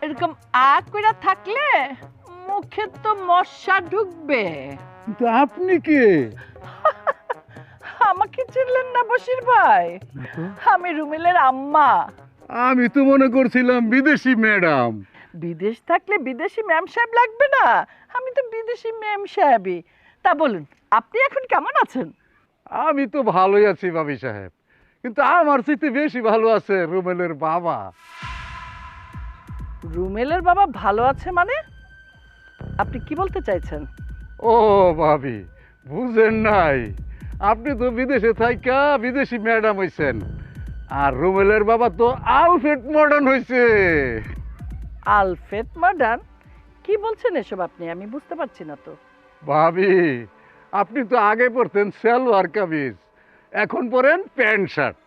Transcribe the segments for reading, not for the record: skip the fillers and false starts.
এরকম আগ করে থাকলে মুখে তো মশা ঢুকবে। কিন্তু আপনি কে? আমাকে চিনলেন না বশির ভাই? আমি রুমেলের আম্মা। আমি তো মনে করছিলাম বিদেশি ম্যাডাম। বিদেশ থাকলে বিদেশি ম্যাম সাহেব লাগবে না? আমি তো বিদেশি ম্যাম সাহেবই। তা বলুন, আপনি এখন কেমন আছেন? আমি তো ভালোই আছি ভাবি সাহেব, কিন্তু আমার চাইতে বেশি ভালো আছে রুমেলের বাবা। রুমেলের বাবা ভালো আছে মানে? আপনি কি বলতে চাইছেন? ও ভাবি, বুঝেন নাই? আপনি তো বিদেশে থাইকা বিদেশি ম্যাডাম হইছেন, আর রুমেলের বাবা তো আলফ্রেড মডার্ন হইছে। Alfred modern? কি বলছেন এসব আপনি? আমি বুঝতে পারছি না তো। ভাবি, আপনি তো আগে পড়তেন সালোয়ার কামিজ, এখন পরেন প্যান্ট শার্ট।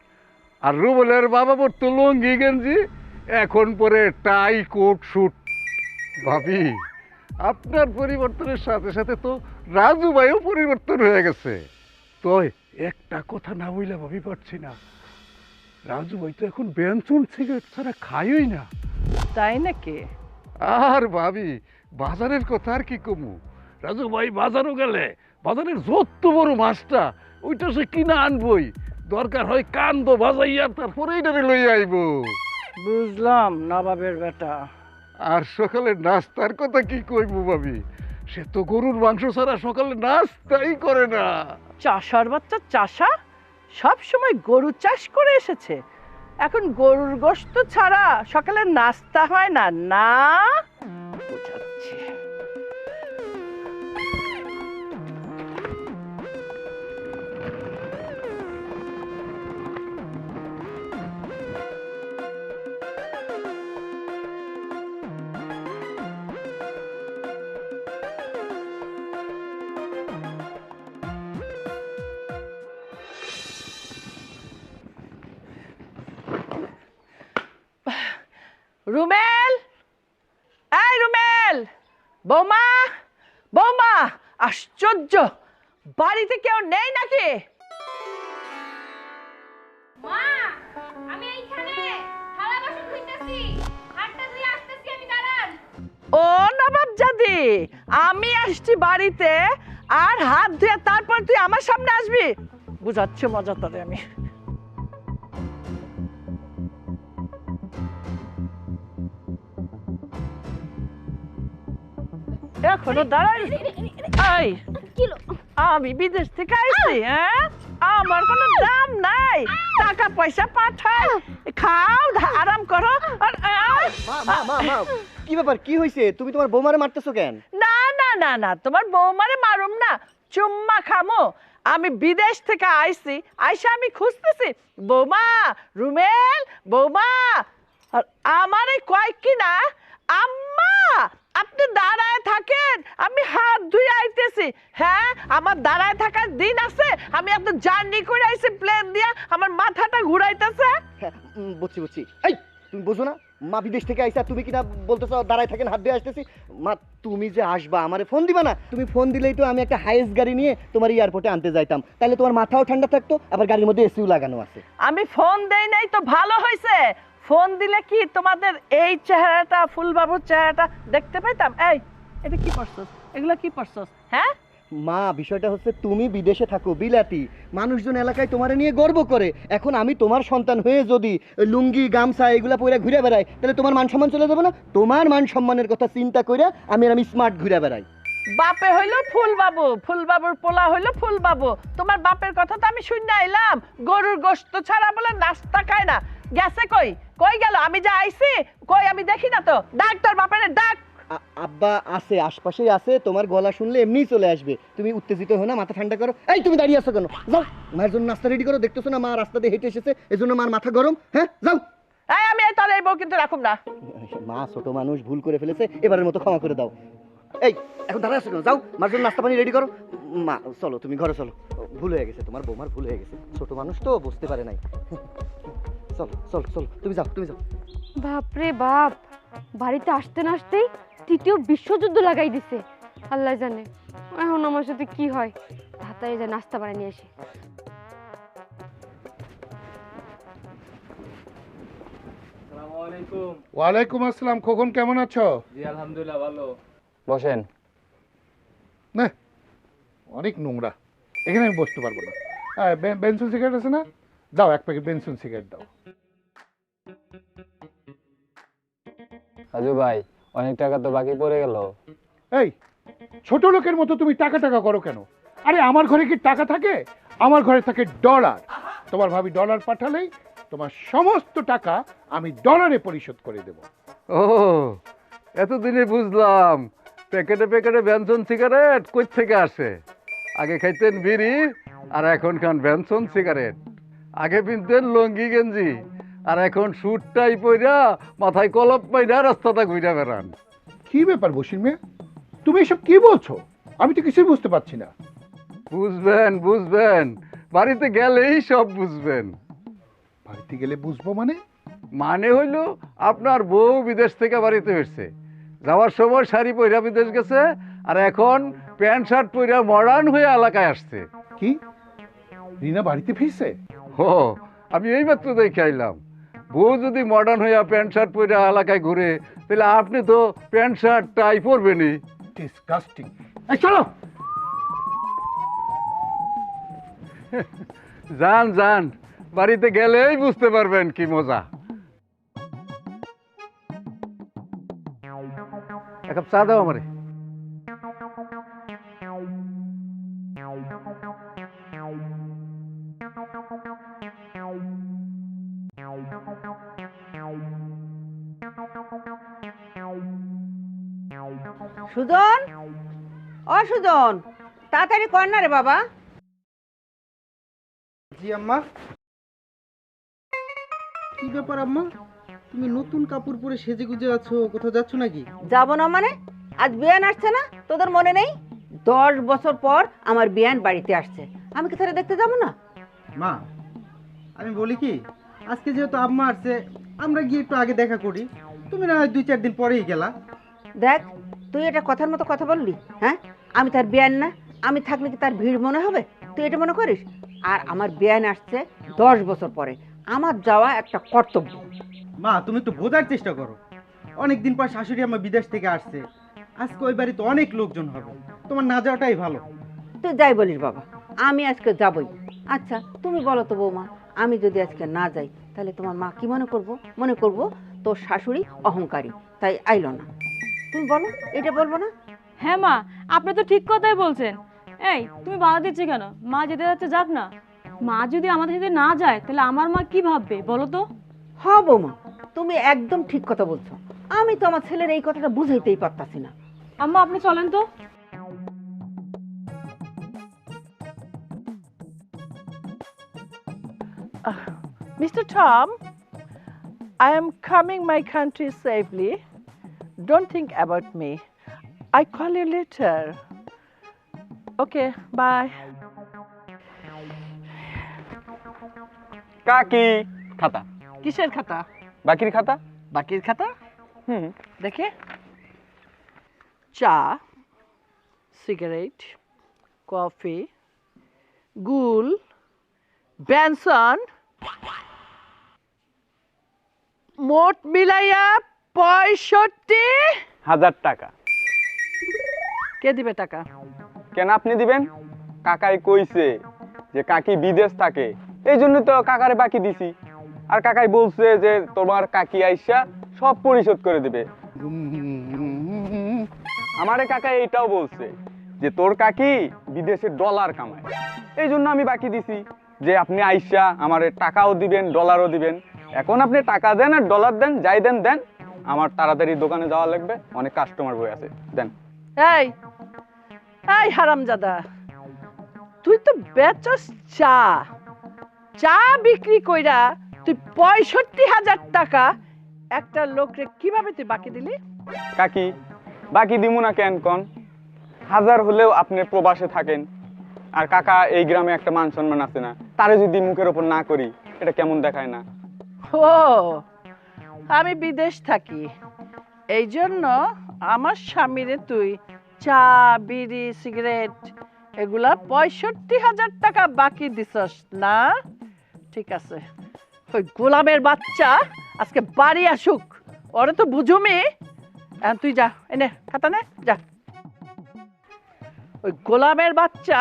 আর রুবেলের বাবা পড়তো লুঙ্গি গেঞ্জি, এখন পরে টাই কোট স্যুট। ভাবি, আপনার পরিবর্তনের সাথে সাথে তো রাজু ভাইও পরিবর্তন হয়ে গেছে। তো একটা কথা না বইলে ভাবি পারছি না, রাজু ভাই তো এখন বেনসুন সিগারেট ছাড়া খাইই না। তাই নাকি? আর ভাবি, বাজারের কথা আর কি কমু, রাজু ভাই বাজারও গেলে বাজারের যত বড় মাছটা ওইটা সে কিনা আনবই, দরকার হয় কান্দ বাজাইয়া তারপরে এইটারে লইয়া আইব। বুঝলাম, নবাবের বেটা। আর সকালে নাস্তার কথা কি কইবো ভাবি, সে তো গরুর মাংস ছাড়া সকালে নাস্তাই করে না। চাষার বাচ্চা চাষা, সব সময় গরু চাষ করে এসেছে, এখন গরুর গোশত ছাড়া সকালে নাস্তা হয় না? না, বুঝাচ্ছি। রুমেল, এই রুমেল! বৌমা, বৌমা! আশ্চর্য, বাড়িতে কেউ নেই নাকি? মা, আমি এইখানে থালা বাসন ধুইতেছি, হাতটা ধুয়ে আসতেছি, আমি দাঁড়ান। ও নবাব জাদি, আমি আসছি বাড়িতে, আর হাত ধুয়ে তারপর তুই আমার সামনে আসবি? বুঝাচ্ছে মজা তোরে আমি। এখনো দাঁড়াই? এই, আমি বিদেশ থেকে আইছি, হ্যাঁ? আমার কোনো দাম নাই, টাকা পয়সা পাঠাই, খাও, আরাম করো। কি ব্যাপার, কি হয়েছে? তুমি তোমার বৌমারে মারতেছো কেন? না না না না, তোমার বৌমারে মারুম না, চুম্মা খামো। আমি বিদেশ থেকে আইছি, আইসা আমি খুঁজতেছি বৌমা, রুমেল, বৌমা। আর আমারে কয় কি না, আম্মা আপনি দাঁড়ায় থাকেন, আমি হাত ধুয়ে আইতেছি। হ্যাঁ, আমার দাঁড়ায় থাকার দিন আছে? আমি এত জার্নি করে আইছি প্লেন দিয়া, আমার মাথাটা ঘুরাইতেছে। বুঝছি বুঝছি। এই, তুমি বোঝো না মা বিদেশ থেকে আইসা, তুমি কিনা বলতেছো দাঁড়ায় থাকেন, হাত দিয়ে আসতেছি। মা, তুমি যে আসবা আমারে ফোন দিবা না? তুমি ফোন দিলেই তো আমি একটা হাইস গাড়ি নিয়ে তোমার এয়ারপোর্টে আনতে যাইতাম, তাহলে তোমার মাথাও ঠান্ডা থাকতো, আবার গাড়ির মধ্যে এসিও লাগানো আছে। আমি ফোন দেই নাই তো ভালো হয়েছে, ফোন দিলে কি তোমাদের এই চেহারাটা, ফুলবাবুর চেহারাটা দেখতে পাইতাম? এই, এটা কি করছস? এগুলা কি করছস? হ্যাঁ মা, বিষয়টা হচ্ছে তুমি বিদেশে থাকো, বিলাতি মানুষজন এলাকায় তোমারে নিয়ে গর্ব করে। এখন আমি তোমার সন্তান হয়ে যদি লুঙ্গি গামছা এগুলা পরে ঘুরে বেড়াই, তাহলে তোমার মান সম্মান চলে যাবে না? তোমার মান সম্মানের কথা চিন্তা করে আমি স্মার্ট ঘুরে বেড়াই। বাপে হইলো ফুলবাবু, ফুলবাবুর পোলা হইলো ফুলবাবু। তোমার বাপের কথা তো আমি শুনে আইলাম, গরুর গোশত ছাড়া বলে নাস্তা খায় না। গেছে কই? কই গেল? আমি যা আইছি কই, আমি দেখি না তো। ডাক তোর বাপের, ডাক। আব্বা আছে, আশপাশেই আছে, তোমার গলা শুনলে এমনিই চলে আসবে। তুমি উত্তেজিত হো না, মাথা ঠান্ডা করো। এই, তুমি দাঁড়িয়ে আছো কেন? যাও, মায়ের জন্য নাস্তা রেডি করো। দেখতেছো না মা রাস্তা দিয়ে হেঁটে এসেছে, এজন্য মার মাথা গরম। হ্যাঁ, যাও। এই, আমি এই তলে এই বউ কিন্তু রাখুম না। মা ছোট মানুষ, ভুল করে ফেলেছে, এবারের মতো ক্ষমা করে দাও। এই এখন দাঁড়া আছো কেন? যাও, মার জন্য নাস্তা পানি রেডি করো। মা চলো, তুমি ঘরে চলো। ভুল হয়ে গেছে, তোমার বৌমার ভুল হয়ে গেছে। ছোট মানুষ তো, বুঝতে পারে নাই। চলো চলো চলো, তুমি যাও, তুমি যাও। বাপরে বাপ, বাড়িতে আসতে না আসতেই তৃতীয় বিশ্বযুদ্ধ লাগাই দিছে। আল্লাহ জানে এখন আমার সাথে কি হয়। তাড়াতাড়ি যা নাস্তা বানিয়ে নিয়ে আসি। ওয়ালাইকুম আসসালাম। খোকন কেমন আছো? জি আলহামদুলিল্লাহ ভালো। বসেন। না, অনেক নোংরা, এখানে আমি বসতে পারবো না। বেনসন সিগারেট আছে না? দাও, এক প্যাকেট বেনসন সিগারেট দাও। রাজু ভাই অনেক টাকা তো বাকি পড়ে গেল। এই ছোট লোকের মতো তুমি টাকা টাকা করো কেন? আরে আমার ঘরে কি টাকা থাকে? আমার ঘরে থাকে ডলার। তোমার ভাবি ডলার পাঠালেই তোমার সমস্ত টাকা আমি ডলারে পরিশোধ করে দেব। ও, এতদিনে বুঝলাম প্যাকেটে প্যাকেটে ব্যঞ্জন সিগারেট কই থেকে আসে। আগে খাইতেন বিড়ি আর এখন খান ব্যঞ্জন সিগারেট। আগে পিনতেন লঙ্গি গেঞ্জি আর এখন স্যুট টাই পইরা মাথায় কলপ পাইরা রাস্তাটা ঘুরে বেড়ান। কি ব্যাপার বসির মেয়ে, তুমি এসব কি বলছো? আমি তো কিছুই বুঝতে পারছি না। বুঝবেন বুঝবেন, বাড়িতে গেলেই সব বুঝবেন। বাড়িতে গেলে বুঝবো মানে? মানে হইল আপনার বউ বিদেশ থেকে বাড়িতে এসছে, যাওয়ার সময় শাড়ি পইরা বিদেশ গেছে আর এখন প্যান্ট শার্ট পইরা মডার্ন হয়ে এলাকায় আসছে। কি, রিনা বাড়িতে ফিরছে? ও, আমি এইমাত্র দেখে আইলাম। বউ যদি মডার্ন হইয়া প্যান্ট শার্ট পরে এলাকায় ঘুরে, তাহলে আপনি তো প্যান্ট শার্ট টাই পরবেনই। ডিসকাস্টিং। এই চলো। যান যান, বাড়িতে গেলেই বুঝতে পারবেন কি মজা। এক কাপ চা দাও আমারে। সুজন, ও সুজন, তাড়াতাড়ি কর না রে বাবা। জি আম্মা। কি ব্যাপার আম্মা, তুমি নতুন কাপড় পরে সেজে গুজে আছো, কোথাও যাচ্ছ নাকি? যাব না মানে? আজ বিয়ান আসছে না, তোদের মনে নেই? 10 বছর পর আমার বিয়ান বাড়িতে আসছে, আমি কি তারা দেখতে যাব না? মা, আমি বলি কি, আজকে যেহেতু আম্মা আসছে, আমরা গিয়ে একটু আগে দেখা করি। তুমি না হয় 2-4 দিন পরেই গেলা। দেখ, তুই এটা কথার মতো কথা বললি? হ্যাঁ, আমি তার বিয়ান না, আমি থাকলে কি তার ভিড় মনে হবে? তুই এটা মনে করিস? আর আমার বিয়ান আসছে 10 বছর পরে, আমার যাওয়া একটা কর্তব্য। মা, তুমি একটু বোঝার চেষ্টা করো। অনেক দিন পর শাশুড়ি আমার বিদেশ থেকে আসছে, আজকে ওই বাড়িতে অনেক লোকজন হবে, তোমার না যাওয়াটাই ভালো। তুই যাই বলিস বাবা, আমি আজকে যাবই। আচ্ছা তুমি বলো তো বৌমা, আমি যদি আজকে না যাই তাহলে তোমার মা কি মনে করবো? মনে করবো তোর শাশুড়ি অহংকারী, তাই আইলো না। তুমি বলো, এটা বলবো না? হ্যাঁ মা, আপনি তো ঠিক কথাই বলছেন। এই তুমি বাধা দিচ্ছ কেন? মা যেতে যাচ্ছে যাক না। মা যদি আমাদের সাথে না যায় তাহলে আমার মা কি ভাববে বলো তো? হ্যাঁ বৌমা, তুমি একদম ঠিক কথা বলছো। আমি তো আমার ছেলের এই কথাটা বুঝাইতেই পারতাছি না। আম্মা আপনি চলেন তো। Mr. Tom, I am coming my country safely. Don't think about me. I call you later. Okay, bye. কাকি খাতা, কিসের খাতা? বাকির খাতা। বাকির খাতা? হুম। দেখে, চা, সিগারেট, কফি, গুল, বেনসন, মোট মিলাইয়া 65,000 টাকা। কে দিবে টাকা? কেন আপনি দিবেন? কাকাই কইছে যে কাকি বিদেশ থাকে, এই জন্য তো কাকারে বাকি দিছি। আর কাকাই বলছে যে তোমার কাকি আইসা সব পরিশোধ করে দিবে। আমারে কাকা এইটাও বলছে যে তোর কাকি বিদেশে ডলার কামায়, এই জন্য আমি বাকি দিছি যে আপনি আইসা আমারে টাকাও দিবেন ডলারও দিবেন। এখন আপনি টাকা দেন আর ডলার দেন, যাই দেন দেন, আমার তাড়াতাড়ি দোকানে যাওয়া লাগবে, অনেক কাস্টমার বই আছে, দেন। এই এই হারামজাদা, তুই তো বেচস চা, চা বিক্রি কইরা তুই 65,000 টাকা একটা লোকরে কিভাবে তুই বাকি দিলি? কাকি বাকি দিমু না কেন কন? হাজার হলেও আপনি প্রবাসে থাকেন, আর কাকা এই গ্রামে একটা মান সম্মান আছে না, তারে যদি মুখের ওপর না করি এটা কেমন দেখায় না? ও আমি বিদেশ থাকি, এই জন্য আমার স্বামীরে তুই চা বিড়ি সিগারেট এগুলা 65,000 টাকা বাকি দিছস না? ঠিক আছে, ওই গোলামের বাচ্চা আজকে বাড়ি আসুক, ওরে তো বুঝুমি। এখন তুই যা, এনে খাতা নে যা। ওই গোলামের বাচ্চা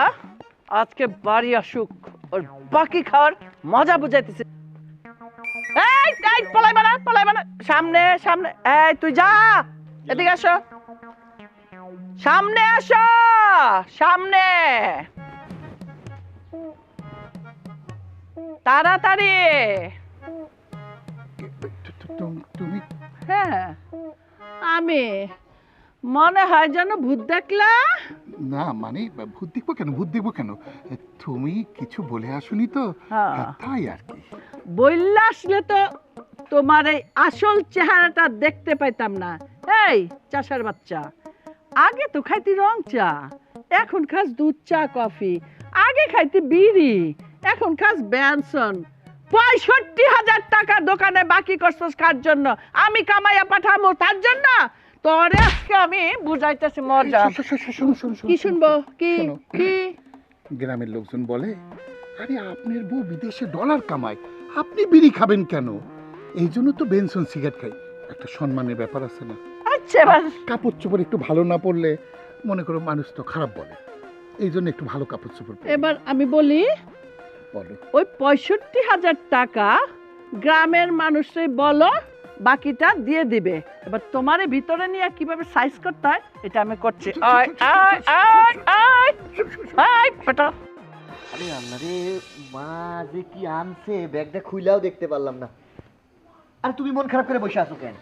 আজকে বাড়ি আসুক, ওর বাকি খাওয়ার মজা বুঝাইতেছে। এই এই পলাই বানা সামনে সামনে। এই তুই যা, এদিকে আসো, সামনে আসো, সামনে তাড়াতাড়ি। তুমি হ্যাঁ আমি মনে হয় যেন ভূত দেখলা। না মানে ভূত দেখবো কেন তুমি কিছু বলে আসুনি তো, হ্যাঁ। তাই আর কি। বললে আসলে তো তোমার এই আসল চেহারাটা দেখতে পাইতাম না। এই চাষার বাচ্চা, আগে তো খাইতি রং চা, এখন খাস দুধ চা কফি। আগে খাইতি বিড়ি, এখন খাস ব্যানসন। 65,000 টাকা দোকানে বাকি করছস কার জন্য? আমি কামাইয়া পাঠামো তার জন্য? তোরে আজকে আমি বুঝাইতেছি মজা। কি শুনবো? কি শোনো। কি? গ্রামের লোকজন বলে, আরে আপনার বউ বিদেশে ডলার কামায়, আপনি বিড়ি খাবেন কেন? এই জন্য তো বেনসন সিগারেট খাই। একটা সম্মানের ব্যাপার আছে না? আচ্ছা এবার কাপড় চোপড় একটু ভালো না পরলে মনে করো মানুষ তো খারাপ বলে, এই জন্য একটু ভালো কাপড় চোপড় পরি। এবার আমি বলি, বলো। ওই 65,000 টাকা গ্রামের মানুষই বলো বাকিটা দিয়ে দিবে। এবার তোমারে ভিতরে নিয়ে কিভাবে সাইজ করতে হয় এটা আমি করছি। আয় আয় আয় আয় আয় বেটা। আরে আল্লাহ রে, মা যে কি আনছে, ব্যাগটা খুইলাও দেখতে পারলাম না। আর তুমি মন খারাপ করে বসে আছো কেন?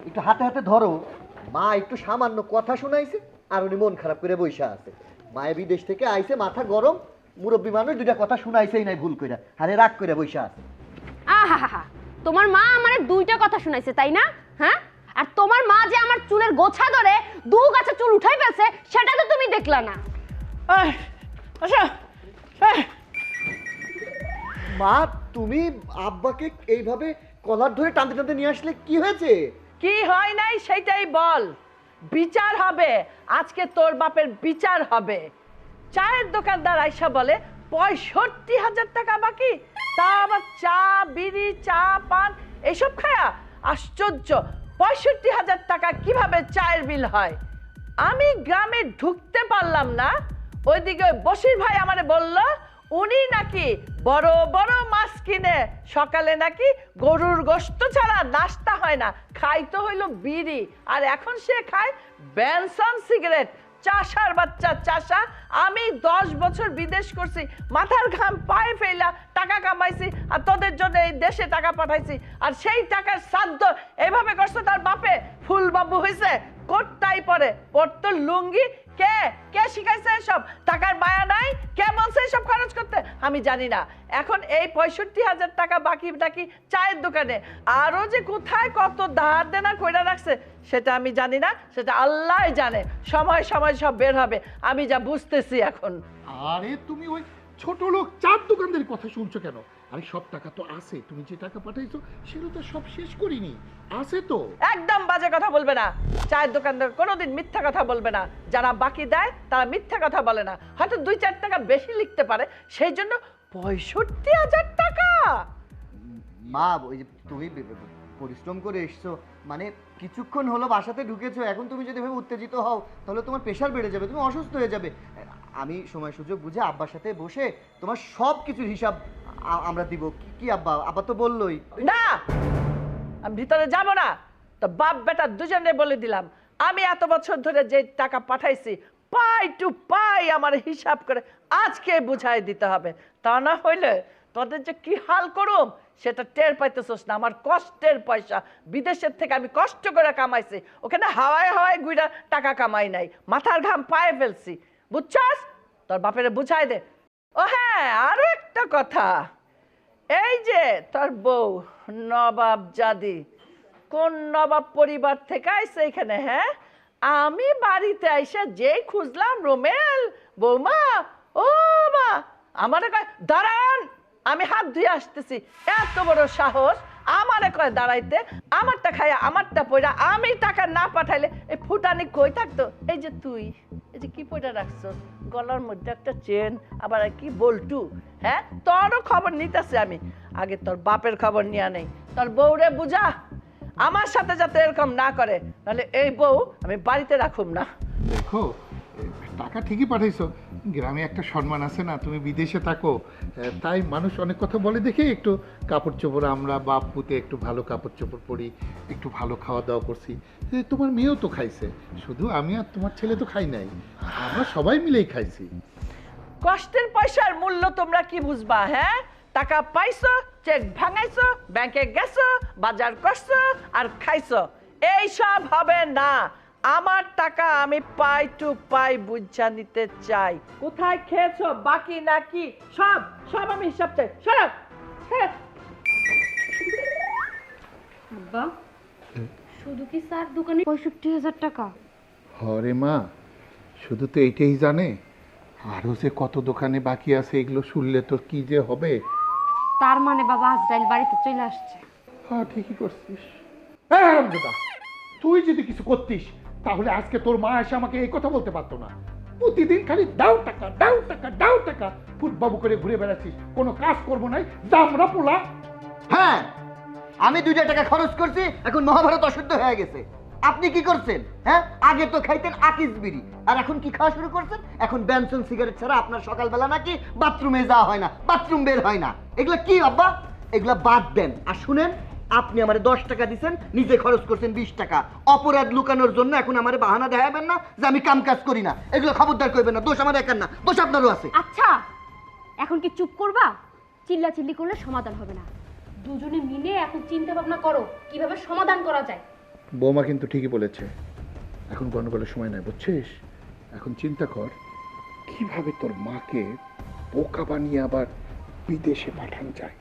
একটু হাতে হাতে ধরো। মা একটু সামান্য কথা শোনাইছে আর উনি মন খারাপ করে বসে আছে। মায়ের বিদেশ থেকে আইছে, মাথা গরম, মুরব্বী মানুষ, দুইটা কথা শুনাইছেই নাই ভুল কইরা, আরে রাগ করে বসে আছে। আহা, তোমার মা আমারে দুইটা কথা শুনাইছে তাই না? হ্যাঁ, আর তোমার মা যে আমার চুলের গোছা ধরে দু গাছে চুল উঠাই ফেলছে সেটা তো তুমি দেখলা না। আয়, আচ্ছা আয়। মা তুমি আব্বাকে এইভাবে কলার ধরে টানতে টানতে নিয়ে আসলে কি হয়েছে? কি হয় নাই সেটাই বল। বিচার হবে আজকে, তোর বাপের বিচার হবে। চায়ের দোকানদার আইসা বলে 65,000 টাকা বাকি, তা আবার চা বিড়ি চা পান এসব খায়া। আশ্চর্য, 65,000 টাকা কিভাবে চায়ের বিল হয়? আমি গ্রামে ঢুকতে পারলাম না, ওইদিকে ওই বশির ভাই আমারে বলল উনি নাকি বড় বড় মাছ কিনে, সকালে নাকি গরুর গোশত ছাড়া নাস্তা হয় না, খাইতে হইল বিড়ি, আর এখন সে খায় বেনসন সিগারেট। চাষার বাচ্চা চাষা। আমি 10 বছর বিদেশ করছি, মাথার ঘাম পায়ে ফেলা টাকা কামাইছি, আর তোদের জন্য এই দেশে টাকা পাঠাইছি, আর সেই টাকার শ্রাদ্ধ এভাবে করছে তার বাপে। ফুলবাবু হয়েছে, কোটটাই পরে, পরতো লুঙ্গি। কে কে শিখাইছে এসব? টাকার মায়া নাই? কে বলছে এসব খরচ করতে? আমি জানি না। এখন এই 65,000 টাকা বাকি নাকি চায়ের দোকানে, আরো যে কোথায় কত ধার দেনা কইরা রাখছে সেটা আমি জানি না, সেটা আল্লাহ জানে। সময় সময় সব বের হবে, আমি যা বুঝতেছি এখন। আরে তুমি ওই ছোট লোক চার দোকানদের কথা শুনছো কেন? আরে সব টাকা তো আছে, তুমি যে টাকা পাঠাইছো সেগুলো তো সব শেষ করিনি, আছে তো। একদম বাজে কথা বলবে না। চায়ের দোকানদার কোনোদিন মিথ্যা কথা বলবে না। যারা বাকি দেয় তারা মিথ্যা কথা বলে না। হয়তো 2-4 টাকা বেশি লিখতে পারে, সেই জন্য 65,000 টাকা। মা ওই যে তুমি পরিশ্রম করে এসছো, মানে কিছুক্ষণ হলো বাসাতে ঢুকেছো, এখন তুমি যদি এভাবে উত্তেজিত হও তাহলে তোমার প্রেশার বেড়ে যাবে, তুমি অসুস্থ হয়ে যাবে। আমি সময় সুযোগ বুঝে আব্বার সাথে বসে তোমার সব কিছুর হিসাব আমরা দিব। কি আব্বা? আব্বা তো বললোই। না, আমি ভিতরে যাব না। তো বাপ বেটা দুজনে বলে দিলাম, আমি এত বছর ধরে যে টাকা পাঠাইছি পাই টু পাই আমার হিসাব করে আজকে বুঝাই দিতে হবে। তা না হইলে তোদের যে কি হাল করুম সেটা টের পাইতেছস না। আমার কষ্টের পয়সা, বিদেশের থেকে আমি কষ্ট করে কামাইছি, ওখানে হাওয়ায় হাওয়ায় গুইরা টাকা কামাই নাই, মাথার ঘাম পায়ে ফেলছি, বুঝছস? তোর বাপেরে বুঝাই দে। ও হ্যাঁ, আরো একটা কথা, এই যে তোর বউ নবাব জাদি, কোন নবাব পরিবার থেকে আইছে এখানে? হ্যাঁ, আমি বাড়িতে আইসা যেই খুঁজলাম রুমেল বৌমা ও মা আমারে কয় দাঁড়ান আমি হাত ধুয়ে আসতেছি। এত বড় সাহস আমারে কয় দাঁড়াইতে, আমারটা খাইয়া আমারটা পয়রা আমি টাকা না পাঠাইলে এই ফুটানি কই থাকতো? এই যে তুই এই যে কি পয়রা রাখছো গলার মধ্যে একটা চেন, আবার কি বল্টু, হ্যাঁ তোরও খবর নিতেছে আমি, আগে তোর বাপের খবর নিয়ে নেই। তোর বউরে বুঝা আমার সাথে যাতে এরকম না করে, নাহলে এই বউ আমি বাড়িতে রাখুম না। দেখো টাকা ঠিকই পাঠাইছো, গ্রামে একটা সম্মান আছে না, তুমি বিদেশে থাকো তাই মানুষ অনেক কথা বলে দেখে একটু কাপড় চোপড় আমরা বাপ পুতে একটু ভালো কাপড় চোপড় পরি, একটু ভালো খাওয়া দাওয়া করছি। তোমার মেয়েও তো খাইছে, শুধু আমি আর তোমার ছেলে তো খাই নাই, আমরা সবাই মিলেই খাইছি। কষ্টের পয়সার মূল্য তোমরা কি বুঝবা? হ্যাঁ টাকা পাইছো, চেক ভাঙাইছো, ব্যাংকে গেছো, বাজার করছো আর খাইছো, এই সব হবে না। আমার টাকা আমি পাই টু পাই বুঝা নিতে চাই। কোথায় খেয়েছো বাকি নাকি সব সব আমি হিসাব চাই। সরব হ্যাঁ আব্বা শুধু কি স্যার দোকানে 65,000 টাকা? হরে মা, শুধু তো এইটাই জানে, আরও যে কত দোকানে বাকি আছে এগুলো শুনলে তোর কি যে হবে। তার মানে বাবা আজরাইল বাড়িতে চলে আসছে। হ্যাঁ ঠিকই করছিস। হ্যাঁ দাদা, তুই যদি কিছু করতিস তাহলে আজকে তোর মা এসে আমাকে এই কথা বলতে পারতো না। প্রতিদিন খালি দাও টাকা দাও টাকা দাও টাকা ফুটবাবু করে ঘুরে বেড়াচ্ছিস, কোনো কাজ করবো নাই, দামরা পোলা। হ্যাঁ আমি 2 টাকা খরচ করছি, এখন মহাভারত অশুদ্ধ হয়ে গেছে। আপনি কি করছেন? হ্যাঁ আগে তো খাইতেন আকিস বিড়ি, আর এখন কি খাওয়া শুরু করছেন? এখন বেনসন সিগারেট ছাড়া আপনার সকালবেলা নাকি বাথরুমে যাওয়া হয় না, বাথরুম বের হয় না। এগুলা কি আব্বা? এগুলা বাদ দেন। আর শুনেন, আপনি আমারে 10 টাকা দিচ্ছেন, নিজে খরচ করছেন 20 টাকা। অপরাধ লুকানোর জন্য এখন আমারে বাহানা দেখাবেন না যে আমি কাম কাজ করি না। এগুলো খবরদার করবেন না, দোষ আমার একার না, দোষ আপনারও আছে। আচ্ছা এখন কি চুপ করবা? চিল্লা চিল্লি করলে সমাধান হবে না, দুজনে মিলে এখন চিন্তা ভাবনা করো কিভাবে সমাধান করা যায়। বৌমা কিন্তু ঠিকই বলেছে, এখন গন্ডগোলের সময় নাই, বুঝছিস? এখন চিন্তা কর কিভাবে তোর মাকে বোকা বানিয়ে আবার বিদেশে পাঠানো যায়।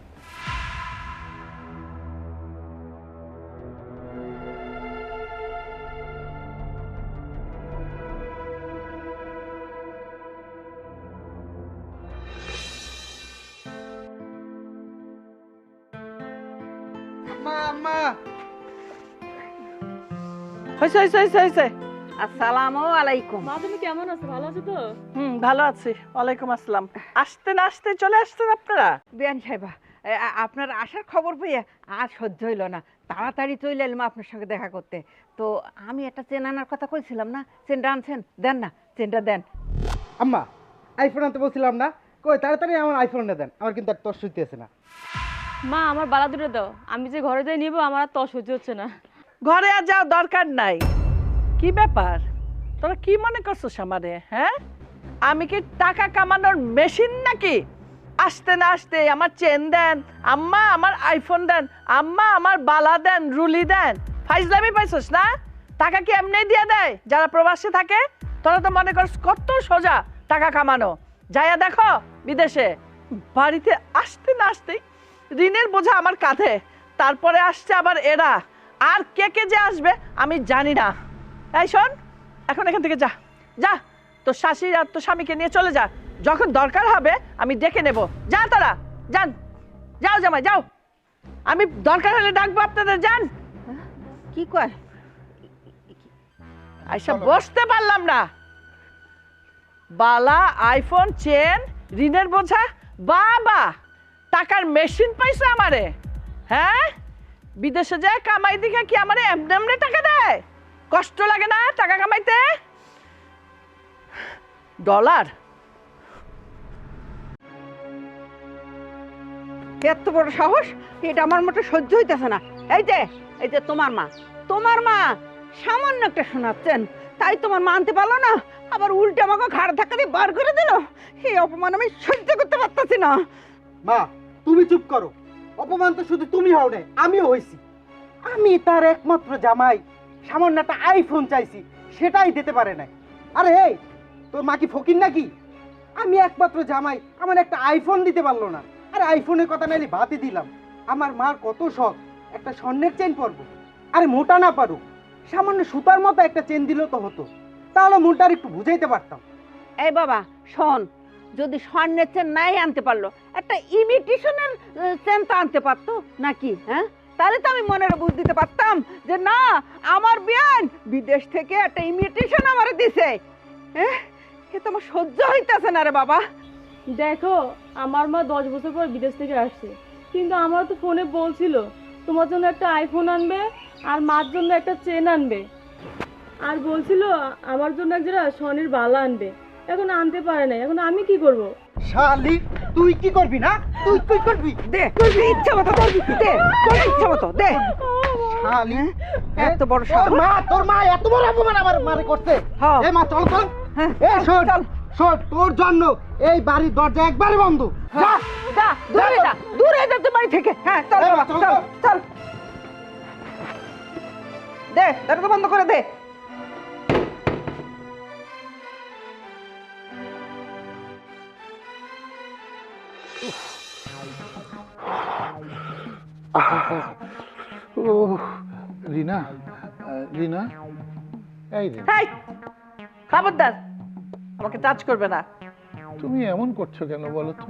হয়েছে হয়েছে হয়েছে হয়েছে। আসসালামু আলাইকুম। মা তুমি কেমন আছো? ভালো আছো তো? ভালো আছি। ওয়ালাইকুম আসসালাম। আসতে না আসতে চলে আসছেন আপনারা? বিয়ান সাহেবা, আপনার আসার খবর পেয়ে আর সহ্য হইল না, তাড়াতাড়ি চলে এলাম আপনার সঙ্গে দেখা করতে। তো আমি একটা চেন আনার কথা কইছিলাম না, চেনটা আনছেন? দেন না, চেনটা দেন। আম্মা আইফোন আনতে বলছিলাম না, কই তাড়াতাড়ি আমার আইফোনটা দেন, আমার কিন্তু আর তস হইতেছে না। মা আমার বালা দুটো দাও, আমি যে ঘরে যাই নিব আমার আর তস সহ্য হচ্ছে না। ঘরে আর যাওয়ার দরকার নাই। কি ব্যাপার, তোরা কি মনে করছো আমারে? হ্যাঁ আমি কি টাকা কামানোর মেশিন নাকি? আসতে না আসতে আমার চেন দেন, আম্মা আমার আইফোন দেন, আম্মা আমার বালা দেন, রুলি দেন। ফাইজলামি পাইছস না? টাকা কি এমনি দিয়ে দেয় যারা প্রবাসে থাকে? তোরা তো মনে করছ কত সোজা টাকা কামানো। যাইয়া দেখো বিদেশে, বাড়িতে আসতে না আসতেই ঋণের বোঝা আমার কাঁধে, তারপরে আসছে আবার এরা, আর কে কে যে আসবে আমি জানি না। এই শোন, এখন এখান থেকে যা যা, তোর শাশুড়ি আর তোর স্বামীকে নিয়ে চলে যা, যখন দরকার হবে আমি ডেকে নেব। যা তারা যান, যাও জামাই যাও, আমি দরকার হলে ডাকবো আপনাদের। যান। কি কয়? আইসা বসতে পারলাম না। বালা, আইফোন, চেন, ঋণের বোঝা, বাবা টাকার মেশিন পাইছে আমারে। হ্যাঁ বিদেশে যায় কামাই দিকে কি আমারে এমনি এমনি টাকা দেয়? কষ্ট লাগে না টাকা কামাইতে? ডলার এত বড় সাহস, এটা আমার মোটে সহ্য হইতেছে না। এই যে তোমার মা সামান্য একটা শোনাচ্ছেন, তাই তোমার মা আনতে পারলো না, আবার উল্টে আমাকে ঘাড় ধাক্কা দিয়ে বার করে দিল। এই অপমান আমি সহ্য করতে পারতেছি না। মা তুমি চুপ করো, অপমান তো শুধু তুমি হও নাই, আমিও হইছি। আমি তার একমাত্র জামাই, সামান্য একটা আইফোন চাইছি, সেটাই দিতে পারে নাই। আরে এই তোর মা কি ফকির নাকি? আমি একমাত্র জামাই, আমার একটা আইফোন দিতে পারলো না। আরে আইফোনের কথা নাইলে বাদই দিলাম, আমার মার কত শখ একটা স্বর্ণের চেন পরবো, আরে মোটা না পারুক সামান্য সুতার মতো একটা চেন দিলেও তো হতো, তাহলে মনটা আর একটু বুঝাইতে পারতাম। এই বাবা শোন, যদি স্বর্ণের চেন নাই আনতে পারলো, একটা ইমিটেশনের চেন তো আনতে পারতো নাকি? হ্যাঁ, তাহলে তো আমি মনের বুঝ দিতে পারতাম যে না, আমার বিয়ান বিদেশ থেকে একটা ইমিটেশন আমারে দিছে। হ্যাঁ, এ তো আমার সহ্য হইতেছে না রে বাবা। দেখো, আমার মা 10 বছর পর বিদেশ থেকে আসছে, কিন্তু আমার তো ফোনে বলছিল তোমার জন্য একটা আইফোন আনবে আর মার জন্য একটা চেন আনবে, আর বলছিল আমার জন্য একটা স্বর্ণের বালা আনবে। এখন আনতে পারে না, এখন আমি কি করব? শালি, তুই কি করবি না? তুই কি করবি? দে, ইচ্ছা মতো দে, তোর ইচ্ছা মতো দে। শালি, এত বড় তোর মা এত বড় অপমান আমার মারে করছে। হ্যাঁ। এই মা চল চল। হ্যাঁ, এই শোন চল। শোন, তোর জন্য এই বাড়ির দরজা একবারে বন্ধ। যা যা, দূরে যা তুই বাড়ি থেকে। হ্যাঁ, চল এই বাবা, চল, চল চল। চল। দে, দরজা বন্ধ করে দে। ও রিনা, রিনা, এই রিনা, হেই, খবরদার, আমাকে টাচ করবে না। তুমি এমন করছো কেন বলো তো?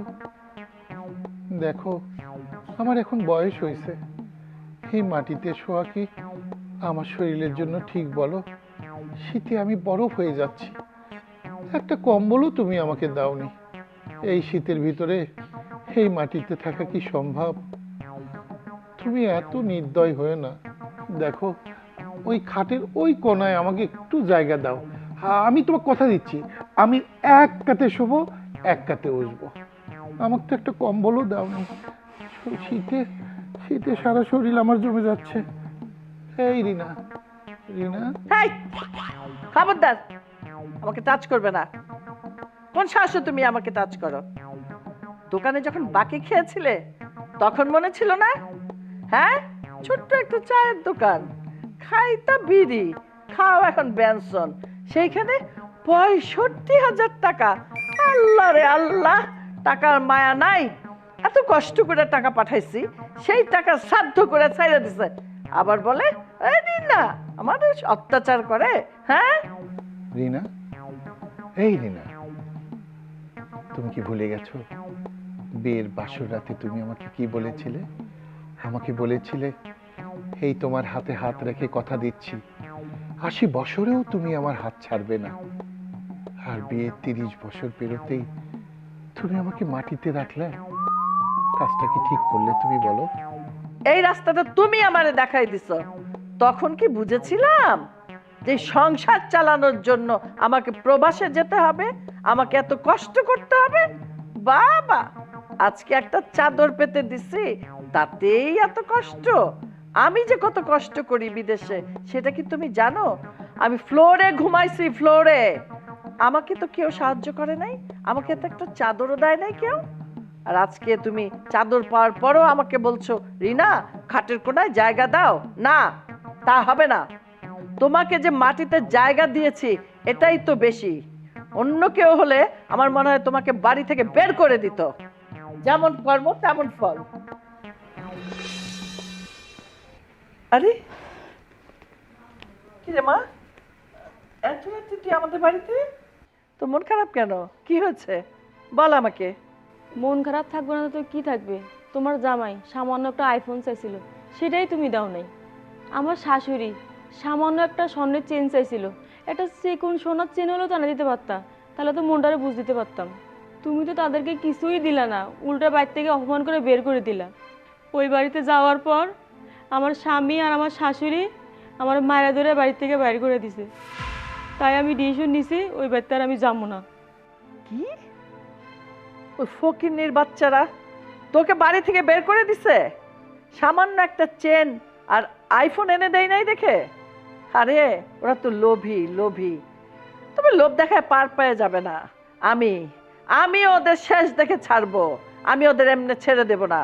দেখো, আমার এখন বয়স হয়েছে, এই মাটিতে শোয়া কি আমার শরীরের জন্য ঠিক বলো? শীতে আমি বরফ হয়ে যাচ্ছি, একটা কম্বলও তুমি আমাকে দাওনি। এই শীতের ভিতরে এই মাটিতে থাকা কি সম্ভব? তুমি এত নির্দয় হয়ে না। দেখো, ওই খাটের ওই কোনায় আমাকে একটু জায়গা দাও। আমি তোমাকে কথা দিচ্ছি, আমি এক কাতে শোবো, এক কাতে বসবো। আমাকে তো একটা কম্বলও দাওনি। শীতে শীতে সারা শরীর আমার জমে যাচ্ছে। এই রিনা, রিনা, হেই, খবরদার, আমাকে টাচ করবে না। কোন সাহসে তুমি আমাকে টাচ করো? দোকানে যখন বাকি খেয়েছিলে তখন মনে ছিল না? হ্যাঁ, ছোট্ট একটা চায়ের দোকান, খাইতা বিড়ি, খাও এখন বেনসন, সেইখানে 65,000 টাকা। আল্লাহ রে আল্লাহ, টাকার মায়া নাই। এত কষ্ট করে টাকা পাঠাইছি, সেই টাকা সাধ্য করে ছাইড়া দিছে, আবার বলে এই না আমাদের অত্যাচার করে। হ্যাঁ রিনা, এই রিনা, তুমি কি ভুলে গেছো বিয়ের বাসর রাতে তুমি আমাকে কি বলেছিলে? আমাকে বলেছিলে, এই তোমার হাতে হাত রেখে কথা দিচ্ছি, 80 বছরেও তুমি আমার হাত ছাড়বে না। আর বিয়ের 30 বছর পেরোতেই তুমি আমাকে মাটিতে রাখলে। কাজটা কি ঠিক করলে তুমি বলো? এই রাস্তাটা তুমি আমারে দেখাই দিছো, তখন কি বুঝেছিলাম যে সংসার চালানোর জন্য আমাকে প্রবাসে যেতে হবে, আমাকে এত কষ্ট করতে হবে? বাবা, আজকে একটা চাদর পেতে দিছি, তাতেই এত কষ্ট? আমি যে কত কষ্ট করি বিদেশে, সেটা কি তুমি জানো? আমি ফ্লোরে ঘুমাইছি, ফ্লোরে। আমাকে তো কেউ সাহায্য করে নাই, আমাকে তো একটা চাদরও দেয় নাই কেউ। আর আজকে তুমি চাদর পাওয়ার পরও আমাকে বলছো রিনা খাটের কোনায় জায়গা দাও। না, তা হবে না। তোমাকে যে মাটিতে জায়গা দিয়েছি এটাই তো বেশি। অন্য কেউ হলে আমার মনে হয় তোমাকে বাড়ি থেকে বের করে দিত। যেমন কর্ম তেমন ফল। আরে কি রে মা, এত রাতে তুই আমাদের বাড়িতে? তো মন খারাপ কেন? কি হয়েছে বল আমাকে। মন খারাপ থাকবে না তো কি থাকবে? তোমার জামাই সামান্য একটা আইফোন চাইছিল, সেটাই তুমি দাও নাই। আমার শাশুড়ি সামান্য একটা স্বর্ণের চেন চাইছিল, একটা চিকন সোনার চেন হলেও তো এনে দিতে পারতা, তাহলে তো মনটারে বুঝ দিতে পারতাম। তুমি তো তাদেরকে কিছুই দিলা না, উল্টা বাড়ি থেকে অপমান করে বের করে দিলা। ওই বাড়িতে যাওয়ার পর আমার স্বামী আর আমার শাশুড়ি আমার মায়েরা ধরে বাড়ি থেকে বাইর করে দিছে। তাই আমি ডিসিশন নিছি ওই বাড়িতে আর আমি যাবো না। কি, ওই ফকিন্নির বাচ্চারা তোকে বাড়ি থেকে বের করে দিছে সামান্য একটা চেন আর আইফোন এনে দেয় নাই দেখে? আরে ওরা তো লোভী, লোভী। তবে লোভ দেখায় পার পেয়ে যাবে না। আমি ওদের শেষ দেখে ছাড়বো, আমি ওদের এমনি ছেড়ে দেব না।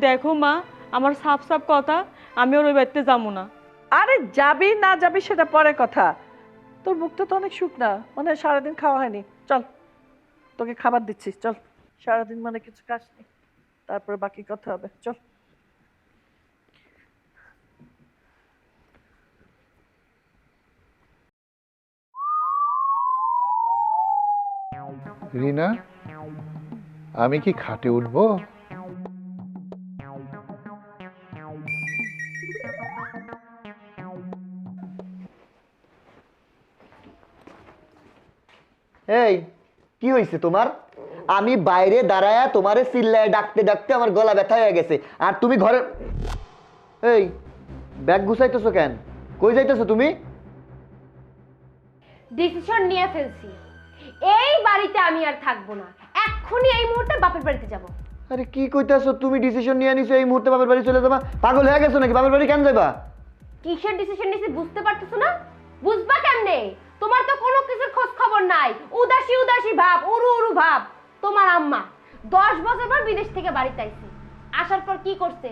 দেখো মা, আমার সাফ সাফ কথা, আমি ওর ওই বাড়িতে যাবো না। আরে যাবি না যাবি সেটা পরে কথা। তোর মুখটা তো অনেক শুকনা, মানে সারাদিন খাওয়া হয়নি। চল, তোকে খাবার দিচ্ছি, চল। সারাদিন মানে কিছু খাসনি, তারপরে বাকি কথা হবে, চল। রিনা, আমি কি খাটে উঠবো? এই কি হয়েছে তোমার? আমি বাইরে দাঁড়ায়া তোমারে চিল্লায় ডাকতে ডাকতে আমার গলা ব্যথা হয়ে গেছে, আর তুমি ঘরে এই ব্যাগ গুছাইতেছো কেন? কই যাইতেছো তুমি? ডিসিশন নিয়ে ফেলছি, এই বাড়িতে আমি আর থাকবো না। এক্ষুনি এই মুহূর্তে বাপের বাড়িতে যাব। আরে কি কইতাছো তুমি? ডিসিশন নিয়ে নিছো এই মুহূর্তে বাপের বাড়ি চলে যাবা? পাগল হয়ে গেছো নাকি? বাপের বাড়ি কেন যাবা? কিসের ডিসিশন নিছি বুঝতে পারতেছো না? বুঝবা কেমনে? তোমার তো কোনো কিছুর খোঁজ খবর নাই, উদাসী উদাসী ভাব, উরু উরু ভাব। তোমার আম্মা 10 বছর পর বিদেশ থেকে বাড়িতে আইছে, আসার পর কি করছে?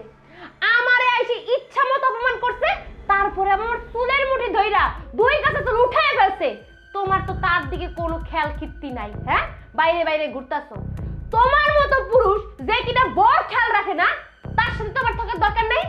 আমারে আইসে ইচ্ছা মতো অপমান করছে, তারপরে আমার চুলের মুঠি ধইরা 2 কাছে চুল উঠায় ফেলছে। তোমার তো তার দিকে কোনো খেয়াল খিত্তি নাই, হ্যাঁ? বাইরে বাইরে ঘুরতাছো। তোমার মতো পুরুষ যে কিনা বড় খেয়াল রাখে না, তার সাথে তোমার থাকার দরকার নেই।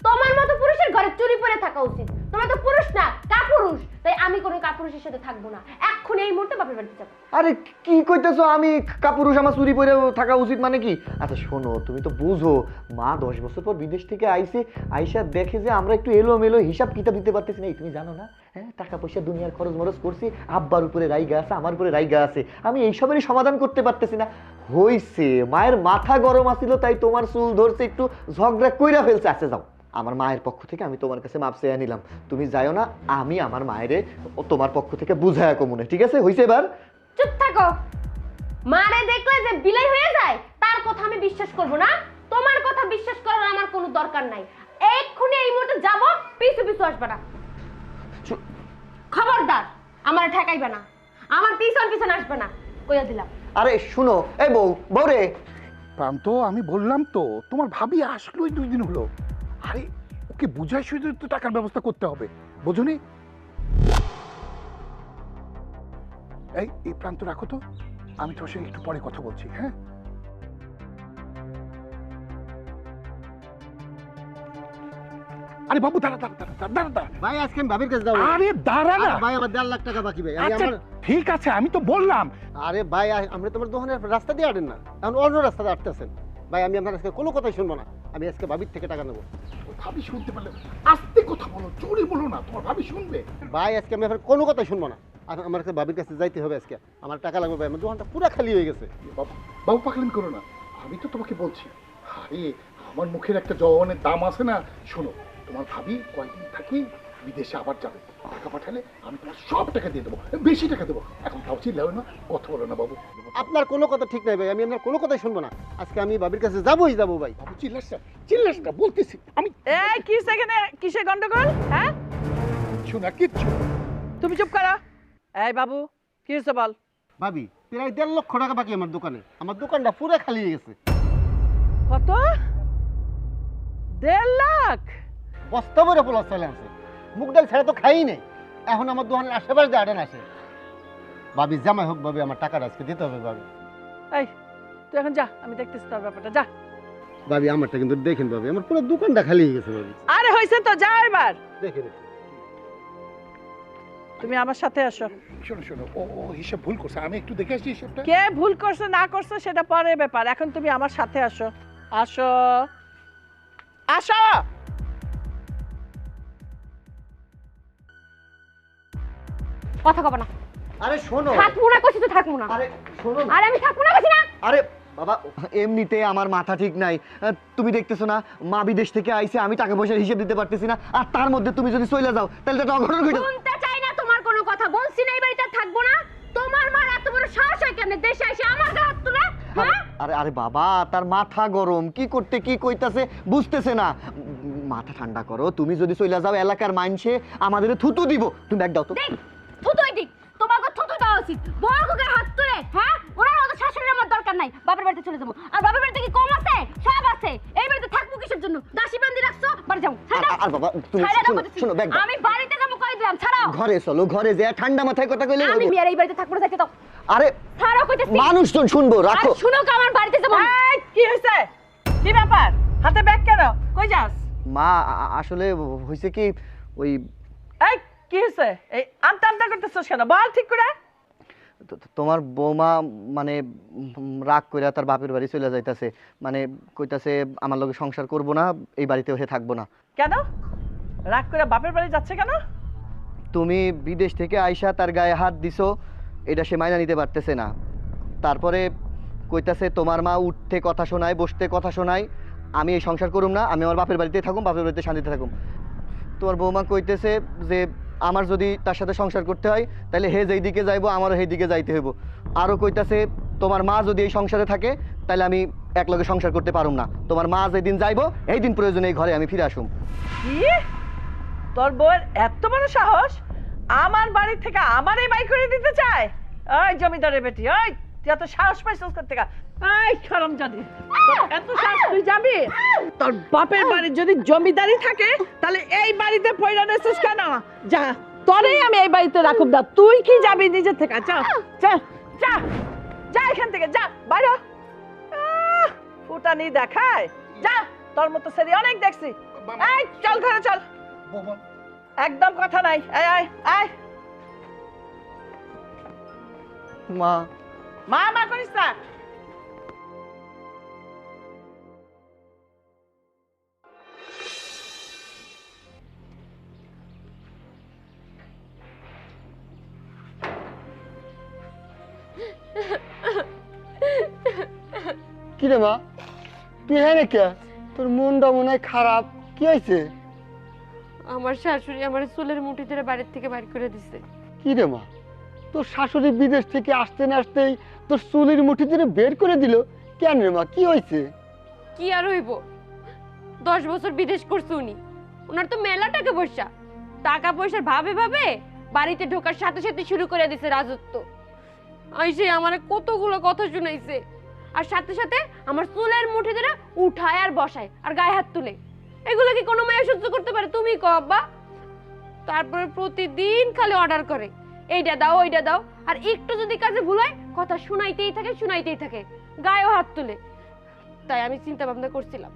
তোমার মতো পুরুষের ঘরে চুরি পরে থাকা উচিত। তোমার তো পুরুষ না, কাপুরুষ। তাই আমি কোনো কাপুরুষের সাথে থাকবো না। এক্ষুনি এই মুহূর্তে বাপের বাড়িতে যাবো। আরে কি কইতেছো? আমি কাপুরুষ, আমার চুরি পরে থাকা উচিত মানে কি? আচ্ছা শোনো, তুমি তো বুঝো মা 10 বছর পর বিদেশ থেকে আইছে, আইসা দেখে যে আমরা একটু এলোমেলো হিসাব কিতাব দিতে পারতেছি না। তুমি জানো না, হ্যাঁ, টাকা পয়সা দুনিয়ার খরচ মরচ করছি, আব্বার উপরে রাইগা আছে, আমার উপরে রাইগা আছে, আমি এইসবেরই সমাধান করতে পারতেছি না। হইছে মায়ের মাথা গরম আছিল, তাই তোমার চুল ধরছে, একটু ঝগড়া কইরা ফেলছে। আচ্ছা যাও, আমার মায়ের পক্ষ থেকে আমি তোমার কাছে মাপ চেয়ে নিলাম, তুমি যাইও না। আমি আমার মায়েরে তোমার পক্ষ থেকে বুঝায়া কমুনে, ঠিক আছে? হইছে এবার? চুপ থাকো। মারে দেখলে যে বিলাই হয়ে যায়, তার কথা আমি বিশ্বাস করব না। তোমার কথা বিশ্বাস করার আমার কোনো দরকার নাই। এক্ষুনি এই মুহূর্তে যাব, পিছু পিছু আসবে না। খবরদার, আমার ঠেকাইবে না, আমার পিছন পিছন আসবে না, কইয়া দিলাম। আরে শুনো, এই বউ রে। প্রান্ত, আমি বললাম তো তোমার ভাবি আসলোই 2 দিন হলো। আরে ওকে বুঝাই শুধু তো টাকার ব্যবস্থা করতে হবে, বোঝনি? এই প্রান্ত রাখো তো, আমি তোর সঙ্গে একটু পরে কথা বলছি। হ্যাঁ, আরে বাবু দাঁড়া দাঁড়া দাঁড়া দাঁড়া দাঁড়া। ভাই আজকে আমি ভাবির কাছে যাবো। আরে দাঁড়া না ভাই, আমার 1.5 লাখ টাকা বাকি ভাই। আচ্ছা, ঠিক আছে, আমি তো বললাম। আরে ভাই, আমরা তোমার দোকানের রাস্তা দিয়ে আটেন না, এখন অন্য রাস্তা দিয়ে আটতেছেন। ভাই আমি আপনার আজকে কোনো কথাই শুনবো না। আমি আজকে ভাবির থেকে টাকা নেবো। ভাবি শুনতে পারলে আস্তে কথা বলো, জোরে বলো না, তোমার ভাবি শুনবে। ভাই আজকে আমি আপনার কোনো কথাই শুনবো না। আমার কাছে ভাবির কাছে যাইতে হবে আজকে। আমার টাকা লাগবে ভাই, আমার দোকানটা পুরো খালি হয়ে গেছে। বাবু পাগলামি করো না, আমি তো তোমাকে বলছি। আরে আমার মুখের একটা জবানের দাম আছে না। শোনো, তোমার ভাবি কয়েকদিন থাকি বিদেশে আবার যাবে, টাকা পাঠালে আমি তোমার সব টাকা দিয়ে দেবো, বেশি টাকা দেবো। এখন তাও চিল্লাও না, কথা বলো না বাবু। আপনার কোনো কথা ঠিক নাই ভাই, আমি আপনার কোনো কথাই শুনবো না। আজকে আমি ভাবির কাছে যাবোই যাবো ভাই। বাবু চিল্লাস না, বলতেছি আমি। এই কি সেখানে কিসে গন্ডগোল? হ্যাঁ, কিচ্ছু না, কিচ্ছু। তুমি চুপ করো। এই বাবু, কি হয়েছে বল? ভাবি, প্রায় 1.5 লক্ষ টাকা বাকি আমার দোকানে। আমার দোকানটা পুরো খালি হয়ে গেছে। কত? 1.5 লাখ? বস্তা ভরে পোলাও চলে আছে, মুগ ডাল ছাড়া তো খাই নেই। এখন আমার দোকানের আশেপাশে যে আটেন আসে। ভাবি জামাই হোক ভাবি, আমার টাকাটা আজকে দিতে হবে ভাবি। এই তুই এখন যা, আমি দেখতেছি তোর ব্যাপারটা, যা। ভাবি আমারটা কিন্তু দেখেন ভাবি, আমার পুরো দোকানটা খালি হয়ে গেছে ভাবি। আরে হয়েছে তো, যা এবার। দেখেন তুমি আমার সাথে আসো। শোনো শোনো, ও হিসাব ভুল করছে, আমি একটু দেখে আসি হিসাবটা। কে ভুল করছে না করছে সেটা পরের ব্যাপার, এখন তুমি আমার সাথে আসো। আসো আসো। কথা কব না। আরে শোনো, থাকবো না কইছি তো, থাকবো না। আরে শোনো। আরে আমি থাকবো না কইছি না। আরে বাবা, এমনিতে আমার মাথা ঠিক নাই। তুমি দেখতেছো না মা বিদেশ থেকে আইছে, আমি টাকা পয়সার হিসেব দিতে পারতেছি না। আর তার মধ্যে তুমি যদি চলে যাও তাহলে তো অঘটন ঘটে। শুনতে চাই না তোমার কোনো কথা, বলছি না এই বাড়িতে থাকবো না। তোমার মার এত বড় সাহস হয় কেন দেশে এসে আমার গায়ে হাত তোলে? হ্যাঁ, আরে আরে বাবা, তার মাথা গরম, কি করতে কি কইতাছে বুঝতেছে না। মাথা ঠান্ডা করো, তুমি যদি চলে যাও এলাকার মাইনসে আমাদের থুতু দিব। তুমি ব্যাগ দাও তো। দেখ, থুতুই দিক, তোমাকে থুতু দেওয়া উচিত। বড় গায়ে হাত তোলে, হ্যাঁ? ওনার মতো শাশুড়ির আমার দরকার নাই। বাপের বাড়িতে চলে যাবো। আর বাপের বাড়িতে কি কম আছে? সব আছে। এই বাড়িতে থাকবো কিসের জন্য? দাসী বান্দি রাখছো, বাড়ি যাও। আর বাবা তুমি শোনো, ব্যাগ দাও। আমি বাড়িতে যাবো কই দিলাম, ছাড়াও। ঘরে চলো, ঘরে যে ঠান্ডা মাথায় কথা কইলে আমি মেয়ের এই বাড়িতে থাকবো না, যাইতে দাও। আরে ছাড়াও কইতেছি। মানুষজন শুনবো, রাখো। আর শুনো, আমার বাড়িতে যাবো। এই কি হয়েছে? কি ব্যাপার? হাতে ব্যাগ কেন? কই যাস? মা আসলে হইছে কি, ওই এই কি হয়েছে? এই আমতা আমতা করতেছস কেন? বল ঠিক করে। তোমার বৌমা মানে রাগ করে তার বাপের বাড়ি চলে যাইতাছে, মানে কইতাছে আমার লগে সংসার করব না, এই বাড়িতে হয়ে থাকবো না। কেন রাগ করে বাপের বাড়ি যাচ্ছে কেন? তুমি বিদেশ থেকে আইসা তার গায়ে হাত দিছো, এটা সে মাইনা নিতে পারতেছে না। তারপরে কইতাছে তোমার মা উঠতে কথা শোনায়, বসতে কথা শোনায়, আমি এই সংসার করুম না, আমি আমার বাপের বাড়িতে থাকুম, বাপের বাড়িতে শান্তিতে থাকুম। তোমার বৌমা কইতেছে যে আমার যদি তার সাথে সংসার করতে হয় তাহলে হে যেই দিকে যাইবো আমারও সেই দিকে যাইতে হইব। আরও কইতাছে তোমার মা যদি এই সংসারে থাকে তাহলে আমি একলগে সংসার করতে পারুম না, তোমার মা যেদিন যাইবো এই দিন প্রয়োজনে এই ঘরে আমি ফিরে আসুম। কি তোর বউয়ের এত বড় সাহস আমার বাড়ি থেকে আমারই বাই করে দিতে চায়? ওই জমিদারের বেটি, ওই তুই এত সাহস পাইছিস কোথা থেকে? এই হারামজাদি, তোর এত সাহস তুই যাবি? তোর বাপের বাড়ি যদি জমিদারি থাকে তাহলে এই বাড়িতে পয়রা নেছিস কেন? যা, তোরেই আমি এই বাড়িতে রাখুম না। তুই কি যাবি নিজে থেকে? যা যা যা যা এখান থেকে, যা বাইরে। ফুটানি দেখায়, যা, তোর মতো সেরি অনেক দেখছি। এই চল ঘরে চল, একদম কথা নাই। আয় আয় আয়। মা মা মা করিস না। কি রে মা, তুই হ্যাঁ কে? তোর মনটা মনে হয় খারাপ, কি হয়েছে? আমার শাশুড়ি আমার চুলের মুঠি ধরে বাড়ির থেকে বাইর করে দিছে। কি রে মা, তোর শাশুড়ি বিদেশ থেকে আসতে না আসতেই তোর চুলের মুঠি ধরে বের করে দিল কেন রে মা, কি হয়েছে? কি আর হইব, 10 বছর বিদেশ করছে উনি, ওনার তো মেলা টাকা পয়সা, টাকা পয়সার ভাবে ভাবে বাড়িতে ঢোকার সাথে সাথে শুরু করে দিছে রাজত্ব। আইসে আমার কতগুলো কথা শুনাইছে, আর সাথে সাথে আমার চুলের মুঠি ধরে উঠায় আর বসায় আর গায়ে হাত তুলে। এগুলো কি কোনো মায়া সহ্য করতে পারে? তুমি কও আব্বা। তারপরে প্রতিদিন খালি অর্ডার করে, এইটা দাও ওইটা দাও, আর একটু যদি কাজে ভুল হয় কথা শুনাইতেই থাকে, গায়েও হাত তুলে। তাই আমি চিন্তা ভাবনা করছিলাম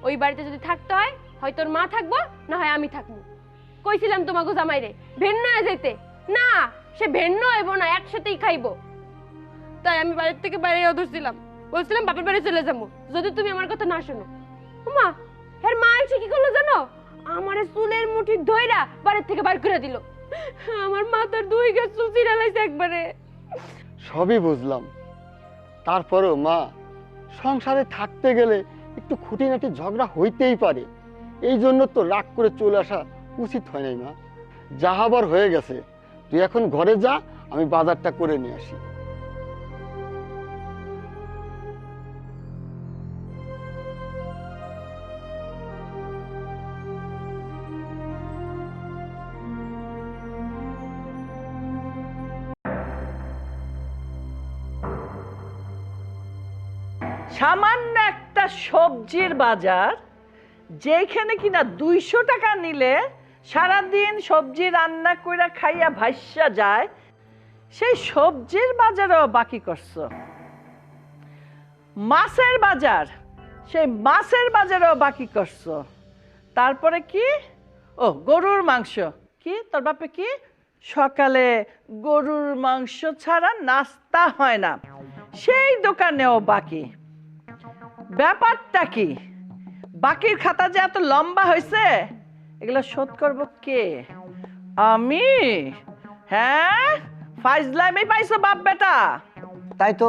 ওই বাড়িতে যদি থাকতে হয়, হয় তোর মা থাকবো না হয় আমি থাকবো। কইছিলাম তোমাকে জামাইরে ভিন্ন হয়ে যেতে, না সে ভিন্ন হইব না, একসাথেই খাইবো। তাই আমি বাড়ির থেকে বাইরে ধরছিলাম, বলছিলাম বাপের বাড়ি চলে যাবো যদি তুমি আমার কথা না শোনো। মা এর মা এসে কি করলো জানো? আমার চুলের মুঠি ধইরা বাড়ির থেকে বাইর করে দিল। আমার মাথার 2 গাছ চুল ছিঁড়া লাইছে একবারে। সবই বুঝলাম, তারপরেও মা সংসারে থাকতে গেলে একটু খুঁটিনাটি ঝগড়া হইতেই পারে, এই জন্য তো রাগ করে চলে আসা উচিত হয় নাই মা। যা হবার হয়ে গেছে, তুই এখন ঘরে যা, আমি বাজারটা করে নিয়ে আসি। সামান্য একটা সবজির বাজার, যেখানে কিনা 200 টাকা নিলে সারাদিন সবজি রান্না করে খাইয়া ভাইসা যায়, সেই সবজির বাজারও বাকি করছো। মাছের বাজার, সেই মাছের বাজারও বাকি করছো। তারপরে কি? ও গরুর মাংস, কি তোর বাপে কি সকালে গরুর মাংস ছাড়া নাস্তা হয় না, সেই দোকানেও বাকি। ব্যাপারটা কি? বাকির খাতা যে এত লম্বা হয়েছে, এগুলো শোধ করব কে? আমি? হ্যাঁ, ফাইজলামি পাইছো বাপ বেটা। তাই তো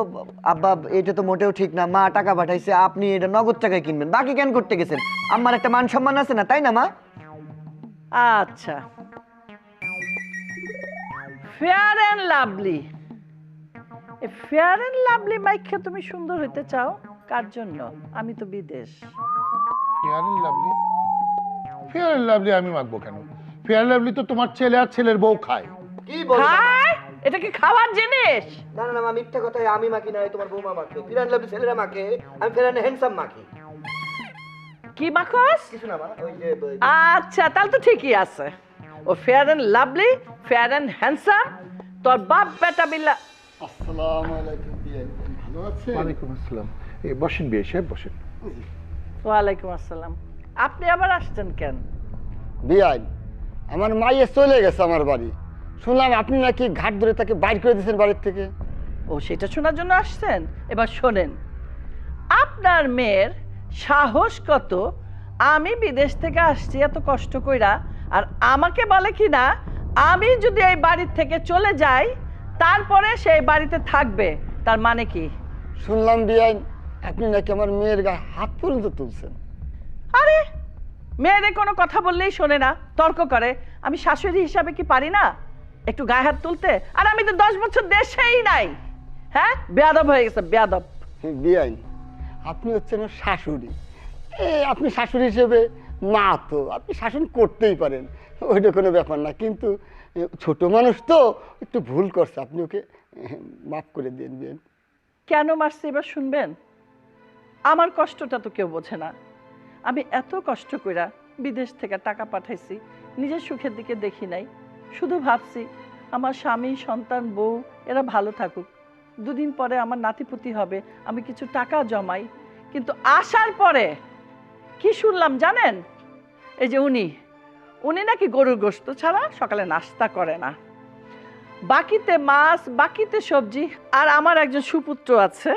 আব্বা, এটা তো মোটেও ঠিক না। মা টাকা পাঠাইছে, আপনি এটা নগদ টাকায় কিনবেন, বাকি কেন করতে গেছেন? আমার একটা মান সম্মান আছে না, তাই না মা? আচ্ছা, Fair and Lovely, Fair and Lovely মাইকে তুমি সুন্দর হইতে চাও? কার জন্য? আমি তো বিদেশ। Fair and Lovely? Fair and Lovely আমি মাখবো কেন? ফেয়ার এন্ড লাভলি তো তোমার ছেলে আর ছেলের বউ খায়। কি বল? খায়? এটা কি খাওয়ার জিনিস? না না মা, মিথ্যা কথা। আমি মাখি না, তোমার বৌমা মাখে। ফেয়ার এন্ড লাভলি ছেলেরা মাখে, আমি ফেয়ার এন্ড হ্যান্ডসাম মাখি। কি মাখস? কিছু না মা, ওই যে আচ্ছা, তাহলে তো ঠিকই আছে। ও Fair and Lovely, Fair and Handsome, তোর বাপ বেটা বিল্লা। আসসালামু আলাইকুম বিয়াই, ভালো আছেন? ওয়ালাইকুম আসসালাম। এই বসেন বিয়ে সাহেব, বসেন। ওয়ালাইকুম আসসালাম। আপনি আবার আসছেন কেন? বিয়াই, আমার মাইয়ে চলে গেছে আমার বাড়ি, শুনলাম আপনি নাকি ঘাট ধরে তাকে বাইর করে দিয়েছেন বাড়ির থেকে। ও সেটা শোনার জন্য আসছেন? এবার শোনেন, আপনার মেয়ের সাহস কত, আমি বিদেশ থেকে আসছি এত কষ্ট কইরা, আর আমাকে বলে কি না আমি যদি এই বাড়ির থেকে চলে যাই তারপরে সেই বাড়িতে থাকবে। তার মানে কি? শুনলাম বিয়াইন আপনি নাকি আমার মেয়ের গায়ে হাত পর্যন্ত তুলছেন। আরে মেয়েরে কোনো কথা বললেই শোনে না, তর্ক করে। আমি শাশুড়ি হিসাবে কি পারি না একটু গায়ে হাত তুলতে? আর আমি তো 10 বছর দেশেই নাই। হ্যাঁ, বেয়াদব হয়ে গেছে, বেয়াদব। বিয়াইন আপনি হচ্ছেন ওর শাশুড়ি, আপনি শাশুড়ি হিসেবে মা তো আপনি শাসন করতেই পারেন, ওইটা কোনো ব্যাপার না। কিন্তু ছোট মানুষ তো একটু ভুল করছে, আপনি ওকে মাফ করে দিয়ে দিবেন। কেন মারছি এবার শুনবেন? আমার কষ্টটা তো কেউ বোঝে না। আমি এত কষ্ট কইরা বিদেশ থেকে টাকা পাঠাইছি, নিজের সুখের দিকে দেখি নাই। শুধু ভাবছি আমার স্বামী, সন্তান, বউ এরা ভালো থাকুক, দুদিন পরে আমার নাতিপুতি হবে, আমি কিছু টাকা জমাই। কিন্তু আসার পরে কি শুনলাম জানেন? এই যে উনি নাকি গরুর গোশত ছাড়া সকালে নাস্তা করে না, বাকিতে মাছ, বাকিতে সবজি। আর আমার একজন সুপুত্র আছে,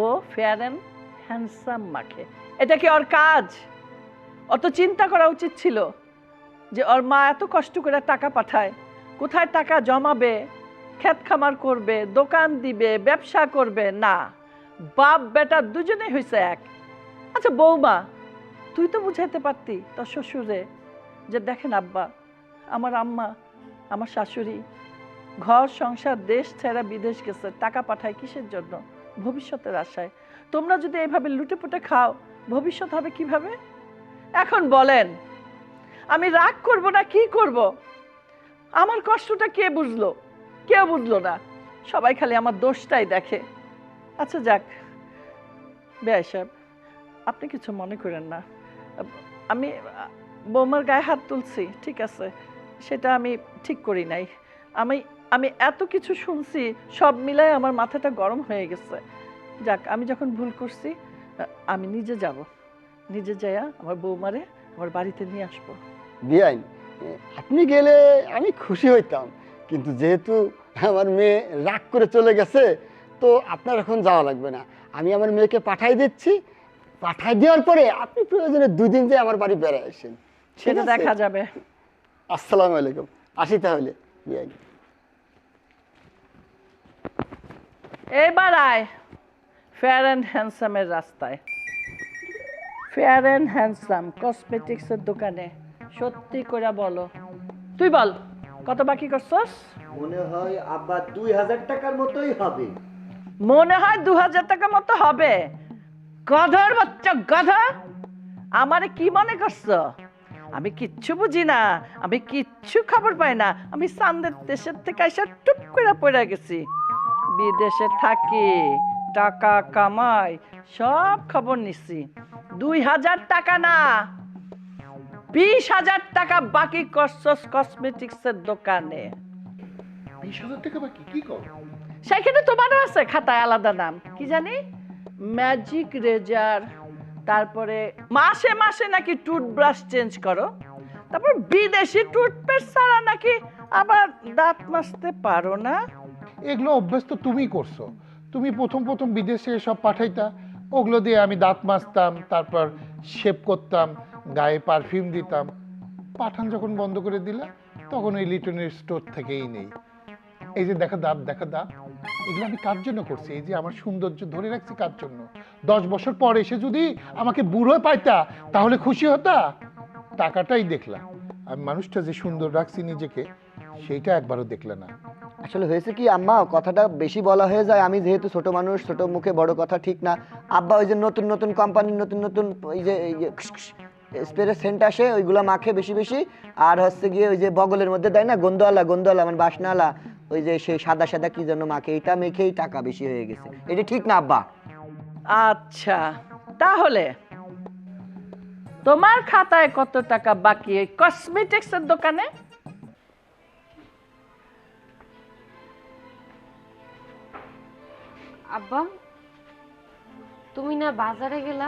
ও ফেয়ার অ্যান্ড হ্যান্ডসাম মাখে। এটা কি ওর কাজ? অত চিন্তা করা উচিত ছিল যে ওর মা এত কষ্ট করে টাকা পাঠায়, কোথায় টাকা জমাবে, ক্ষেত খামার করবে, দোকান দিবে, ব্যবসা করবে। না, বাপ বেটা দুজনেই হয়েছে এক। আচ্ছা বৌমা, তুই তো বুঝাইতে পারতি তোর শ্বশুরে যে দেখেন আব্বা, আমার আম্মা, আমার শাশুড়ি ঘর সংসার দেশ ছেড়ে বিদেশ গেছে, টাকা পাঠায় কিসের জন্য? ভবিষ্যতের আশায়। তোমরা যদি এইভাবে লুটেপুটে খাও, ভবিষ্যৎ হবে কিভাবে? এখন বলেন আমি রাগ করব না কি করব? আমার কষ্টটা কে বুঝলো? কেউ বুঝলো না, সবাই খালি আমার দোষটাই দেখে। আচ্ছা যাক, বেয়াই সাহেব আপনি কিছু মনে করেন না, আমি বৌমার গায়ে হাত তুলছি, ঠিক আছে, সেটা আমি ঠিক করি নাই। আমি এত কিছু শুনছি, সব মিলাই আমার মাথাটা গরম হয়ে গেছে। যাক, আমি যখন ভুল করছি আমি নিজে যাব, নিজে যাইয়া আমার বৌমারে আমার বাড়িতে নিয়ে আসবো। বিয়াইন আপনি গেলে আমি খুশি হইতাম, কিন্তু যেহেতু আমার মেয়ে রাগ করে চলে গেছে তো আপনার এখন যাওয়া লাগবে না, আমি আমার মেয়েকে পাঠাই দিচ্ছি। পাঠাই দেওয়ার পরে আপনি প্রয়োজনে 2 দিন যে আমার বাড়ি বেড়ায় আসেন, সেটা দেখা যাবে। আসসালামু আলাইকুম, আসি তাহলে বিয়াইন। এবার আয় ফেয়ার অ্যান্ড হ্যান্ডসামের রাস্তায়। ফেয়ার অ্যান্ড হ্যান্ডসাম কসমেটিক্সের দোকানে। সত্যি করে বলো, তুই বল কত বাকি করছস? মনে হয় আব্বা 2000 টাকার মতোই হবে। মনে হয় 2000 টাকা মতো হবে? গধর বাচ্চা গধা, আমারে কি মনে করছো? আমি কিচ্ছু বুঝি না, আমি কিচ্ছু খবর পাই না। আমি চান্দের দেশের থেকে এসে টুপ করে পড়ে গেছি। বিদেশে থাকি, টাকা কামাই, সব খবর নিছি। 2000 টাকা না, 20,000 টাকা বাকি করছস কসমেটিক্সের দোকানে। 20,000 টাকা বাকি? কি কর? সেখানে তোমারও আছে খাতায় আলাদা নাম, কি জানি ম্যাজিক রেজার, তারপরে মাসে মাসে নাকি টুথব্রাশ চেঞ্জ করো, তারপর বিদেশি টুথপেস্ট ছাড়া নাকি আবার দাঁত মাজতে পারো না। এগুলো অভ্যাস তো তুমি করছো। তুমি প্রথম বিদেশে সব পাঠাইতা, ওগুলো দিয়ে আমি দাঁত মাজতাম, তারপর শেভ করতাম, গায়ে পারফিউম দিতাম। পাঠান যখন বন্ধ করে দিলা তখন ওই লিটনের স্টোর থেকেই নেই। এই যে দেখা দাঁত, এগুলো আমি কার জন্য করছি? এই যে আমার সৌন্দর্য ধরে রাখছি কার জন্য? 10 বছর পর এসে যদি আমাকে বুড়ো পাইতা তাহলে খুশি হতা? টাকাটাই দেখলা, আমি মানুষটা যে সুন্দর রাখছি নিজেকে সেইটা একবারও দেখলে না। আসলে হয়েছে কি আম্মা, কথাটা বেশি বলা হয়ে যায়। আমি যেহেতু ছোট মানুষ, ছোট মুখে বড় কথা ঠিক না। আব্বা ওই যে নতুন কোম্পানির নতুন ওই যে স্প্রে সেন্ট আসে, ওইগুলো মাখে বেশি বেশি। আর হচ্ছে গিয়ে ওই যে বগলের মধ্যে দেয় না গন্ধওয়ালা মানে বাসনাওয়ালা, ওই যে সেই সাদা কি জন্য মাখে, এটা মেখেই টাকা বেশি হয়ে গেছে। এটা ঠিক না আব্বা? আচ্ছা, তাহলে তোমার খাতায় কত টাকা বাকি এই কসমেটিক্সের দোকানে? আব্বা, তুমি না বাজারে গেলা?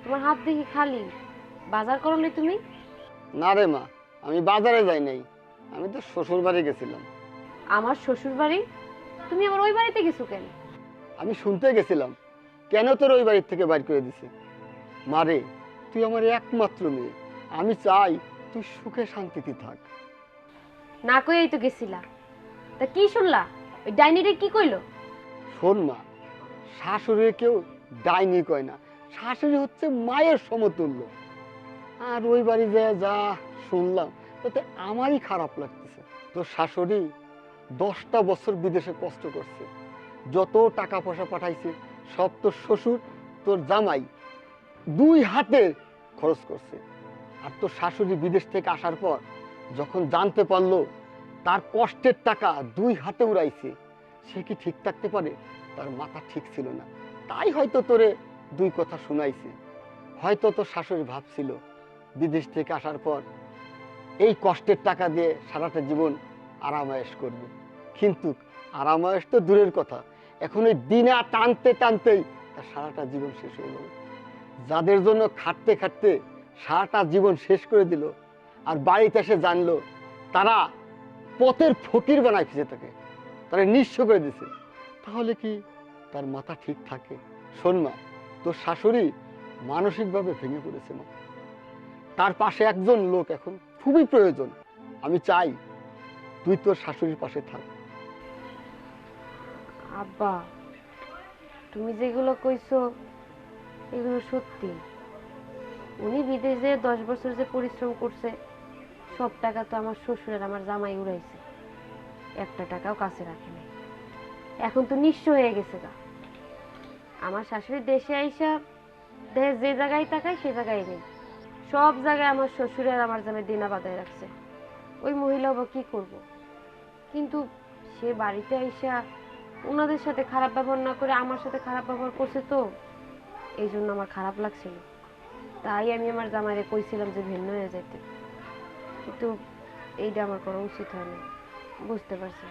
তোমার হাত দেখি খালি, বাজার করলে তুমি? না রে মা, আমি বাজারে যাই নাই, আমি তো শ্বশুর বাড়ি গেছিলাম। আমার শ্বশুর বাড়ি? তুমি আমার ওই বাড়িতে গেছো কেন? আমি শুনতে গেছিলাম কেন তোর ওই বাড়ির থেকে বাইর করে দিছে। মারে, তুই আমার একমাত্র মেয়ে, আমি চাই তুই সুখে শান্তিতে থাক। না কইই তো গেছিলা, তা কি শুনলা? ওই ডাইনিটা কি কইলো? শোন মা, শাশুড়ি কেউ ডাইনি কয় না, শাশুড়ি হচ্ছে মায়ের সমতুল্য। আর ওই বাড়ি যা যা শুনলাম তাতে আমারই খারাপ লাগতেছে। তোর শাশুড়ি 10টা বছর বিদেশে কষ্ট করছে, যত টাকা পয়সা পাঠাইছে সব তোর শ্বশুর তোর জামাই 2 হাতে খরচ করছে। আর তোর শাশুড়ি বিদেশ থেকে আসার পর যখন জানতে পারলো তার কষ্টের টাকা 2 হাতে উড়াইছে, সে কি ঠিক থাকতে পারে? তার মাথা ঠিক ছিল না, তাই হয়তো তোরে 2 কথা শুনাইছে। হয়তো তোর শাশুড়ি ভাবছিল বিদেশ থেকে আসার পর এই কষ্টের টাকা দিয়ে সারাটা জীবন আরামায়েশ করবে, কিন্তু আরামায়েশ তো দূরের কথা, এখন ওই দিনা টানতে টানতেই তার সারাটা জীবন শেষ হয়ে গেল। যাদের জন্য খাটতে খাটতে সারাটা জীবন শেষ করে দিল, আর বাড়িতে এসে জানলো তারা পথের ফকির বানায় ফিরে থাকে, তারা নিঃস্ব করে দিছে, তাহলে কি তার মাথা ঠিক থাকে? শোন মা, তোর শাশুড়ি মানসিকভাবে ভেঙে পড়েছে মা, তার পাশে একজন লোক এখন খুবই প্রয়োজন। আমি চাই তুই তোর শাশুড়ির পাশে থাক। আব্বা, তুমি যেগুলো কইছো এগুলো সত্যি। উনি বিদেশে 10 বছর যে পরিশ্রম করছে সব টাকা তো আমার শ্বশুরের আমার জামাই উড়াইছে, একটা টাকাও কাছে রাখে নাই। এখন তো নিঃস্ব হয়ে গেছে গা। আমার শাশুড়ি দেশে আইসা দেশ যে জায়গায় তাকায় সে জায়গায় নেই, সব জায়গায় আমার শ্বশুরের আমার জামাই দিনা বাঁধায় রাখছে। ওই মহিলা বা কি করব? কিন্তু সে বাড়িতে আইসা ওনাদের সাথে খারাপ ব্যবহার না করে আমার সাথে খারাপ ব্যবহার করছে, তো এই জন্য আমার খারাপ লাগছিল। তাই আমি আমার জামাইরে কইছিলাম যে ভিন্ন হয়ে যাইতে, কিন্তু এইটা আমার করা উচিত হয়নি। বুঝতে পারছি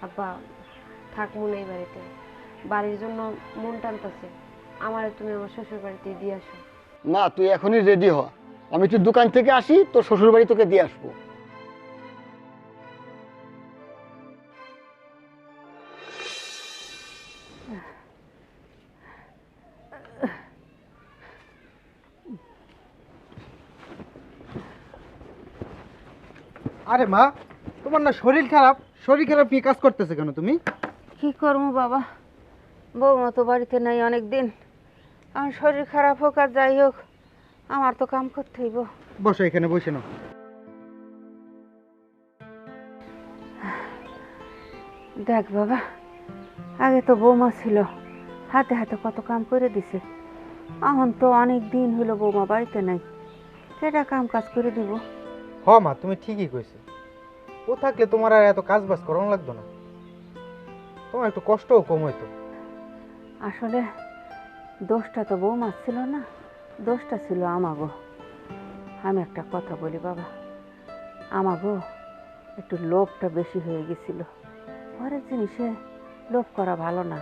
আব্বা, থাকবো না এই বাড়িতে, বাড়ির জন্য মন টানতেছে। আমারে তুমি আমার শ্বশুর বাড়িতে দিয়ে আসো। না, তুই এখনই রেডি হ, আমি একটু দোকান থেকে আসি, তোর শ্বশুর বাড়ি তোকে দিয়ে আসবো। আরে মা, তোমার না শরীর খারাপ, শরীর খারাপ নিয়ে কাজ করতেছে কেন তুমি? কি করবো বাবা, বৌমা তো বাড়িতে নাই অনেক দিন। আমার শরীর খারাপ হোক আর যাই হোক, আমার তো কাম করতে হইব। বসো, এখানে বসে নাও। দেখ বাবা, আগে তো বৌমা ছিল, হাতে হাতে কত কাম করে দিছে। এখন তো অনেক দিন হলো বৌমা বাড়িতে নাই, কেটা কাম কাজ করে দিব? হ মা, তুমি ঠিকই কইছো, ও থাকলে তোমার আর এত কাজ বাজ করানো লাগতো না, তোমার একটু কষ্টও কম হইতো। আসলে দোষটা তো বৌমা ছিল না, দোষটা ছিল আমাগো। আমি একটা কথা বলি বাবা, আমাগো একটু লোভটা বেশি হয়ে গেছিল। ঘরের জিনিসে লোভ করা ভালো না।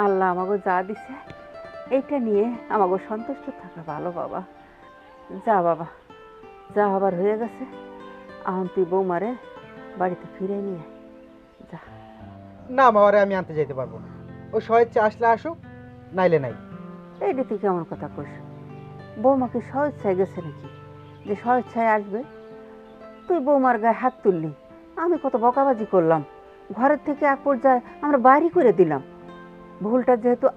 আল্লাহ আমাগো যা দিছে এইটা নিয়ে আমাগো সন্তুষ্ট থাকা ভালো বাবা। যা বাবা, যা হবার হয়ে গেছে, এখন তুই বৌমারে বাড়িতে ফিরে নিয়ে যা। না মামারে আমি আনতে যেতে পারবো না, ও স্বেচ্ছা আসলে আসুক, নাইলে নাই। এইটা তুই কেমন কথা কইস? বৌমাকে স্বেচ্ছায় গেছে নাকি যে স্বেচ্ছায় আসবে? তুই বৌমার গায়ে হাত তুললি, আমি কত বকাবাজি করলাম, ঘরের থেকে এক পর্যায়ে আমরা বাইরে করে দিলাম। ভুলটা যেহেতু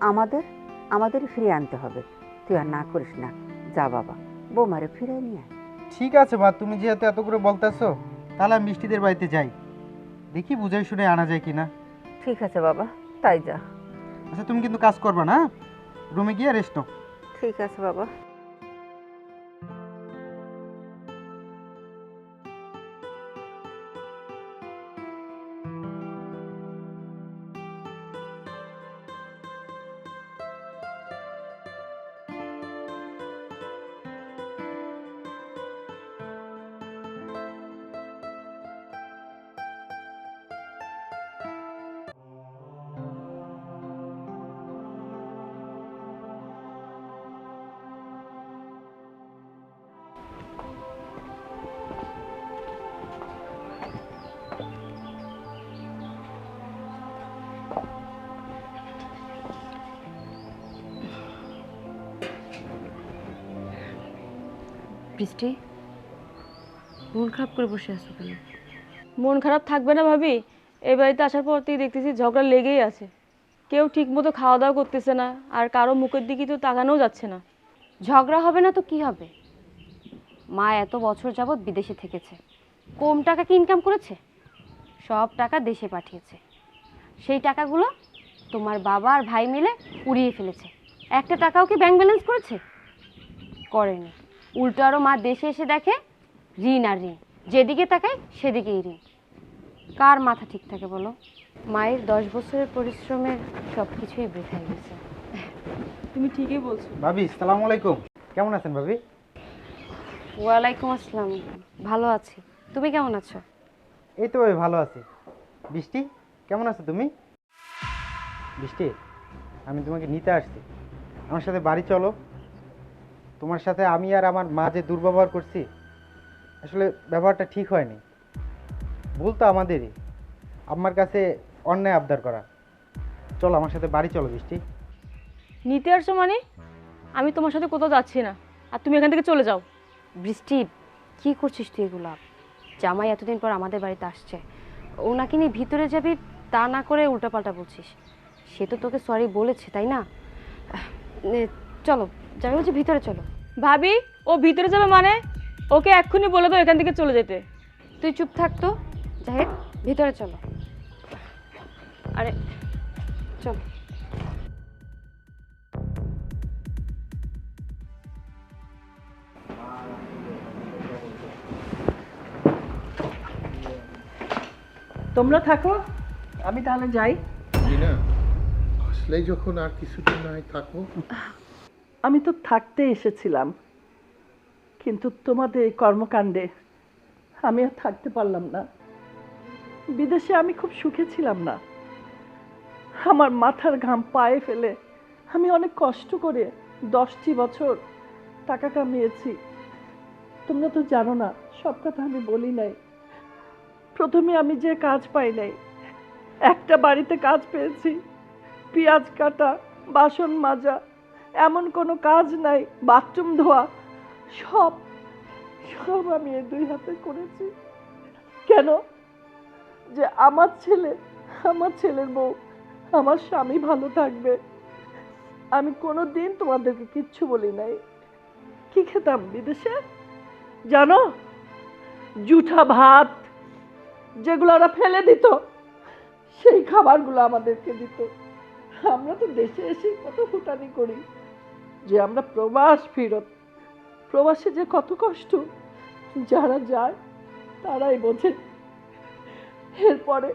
আমাদেরই ফিরে আনতে হবে, তুই আর না করিস না। যা বাবা, বৌমারে ফিরে নিয়ে আয়। ঠিক আছে মা, তুমি যেহেতু এত করে বলতেছো, তাহলে আমি মিষ্টিদের বাড়িতে যাই, দেখি বুঝাই শুনে আনা যায় কিনা। ঠিক আছে বাবা, তাই যা। আচ্ছা, তুমি কিন্তু কাজ করবা না, রুমে গিয়ে রেস্ট নাও। ঠিক আছে বাবা। বৃষ্টি, মন খারাপ করে বসে আছো কেন? মন খারাপ থাকবে না ভাবি? এই বাড়িতে আসার পর থেকে দেখতেছি ঝগড়া লেগেই আছে। কেউ ঠিক মতো খাওয়া দাওয়া করতেছে না, আর কারো মুখের দিকে তো তাকানোও যাচ্ছে না। ঝগড়া হবে না তো কি হবে? মা এত বছর যাবৎ বিদেশে থেকেছে, কম টাকা কি ইনকাম করেছে? সব টাকা দেশে পাঠিয়েছে। সেই টাকাগুলো তোমার বাবা আর ভাই মিলে উড়িয়ে ফেলেছে। একটা টাকাও কি ব্যাংক ব্যালেন্স করেছে? করেনি। উল্টো আরও মা দেশে এসে দেখে ঋণ আর ঋণ, যেদিকে তাকায় সেদিকেই ঋণ। কার মাথা ঠিক থাকে বলো? মায়ের 10 বছরের পরিশ্রমের সব কিছুই বৃথায় গেছে। তুমি ঠিকই বলছো। ভাবি সালাম আলাইকুম, কেমন আছেন ভাবি? ওয়ালাইকুম আসসালাম, ভালো আছি। তুমি কেমন আছো? এই তো ভাই ভালো আছি। বৃষ্টি, কেমন আছো তুমি? বৃষ্টি, আমি তোমাকে নিতে আসছি, আমার সাথে বাড়ি চলো। তোমার সাথে আমি আর আমার মা যে দুর্ব্যবহার করছি, আসলে ব্যবহারটা ঠিক হয়নি। ভুল তো আমাদেরই, আমার কাছে অন্যায় আবদার করা। চলো আমার সাথে বাড়ি চলো বৃষ্টি। নিতে আসছো মানে? আমি তোমার সাথে কোথাও যাচ্ছি না, আর তুমি এখান থেকে চলে যাও। বৃষ্টি, কি করছিস তুই এগুলা? জামাই এতদিন পর আমাদের বাড়িতে আসছে, ওনাকে নিয়ে ভিতরে যাবি তা না করে উল্টাপাল্টা বলছিস। সে তো তোকে সরি বলেছে তাই না? চলো, যাই বলছি ভিতরে চলো। ভাবি, ও ভিতরে যাবে মানে? ওকে এক্ষুনি বলে দাও এখান থেকে চলে যেতে। তুই চুপ থাকতো, জাহেদ ভিতরে চলো। আরে চল। তোমরা থাকো, আমি তাহলে যাই। না আসলেই যখন আর কিছুদিন নাই থাকো। আমি তো থাকতে এসেছিলাম, কিন্তু তোমাদের এই কর্মকাণ্ডে আমি আর থাকতে পারলাম না। বিদেশে আমি খুব সুখে ছিলাম না। আমার মাথার ঘাম পায়ে ফেলে আমি অনেক কষ্ট করে 10টি বছর টাকা কামিয়েছি। তোমরা তো জানো না, সব কথা আমি বলি নাই। প্রথমে আমি যে কাজ পাই নাই, একটা বাড়িতে কাজ পেয়েছি, পেঁয়াজ কাটা, বাসন মাজা, এমন কোনো কাজ নাই, বাথরুম ধোয়া, সব সব আমি এই 2 হাতে করেছি। কেন? যে আমার ছেলে, আমার ছেলের বউ, আমার স্বামী ভালো থাকবে। আমি কোনোদিন তোমাদেরকে কিচ্ছু বলি নাই। কি খেতাম বিদেশে জানো? জুঠা ভাত, যেগুলো ওরা ফেলে দিত, সেই খাবারগুলো আমাদেরকে দিত। আমরা তো দেশে এসে কত ফুটানি করি যে আমরা প্রবাস ফিরত। প্রবাসে যে কত কষ্ট যারা যায় তারাই বোঝে। এরপরে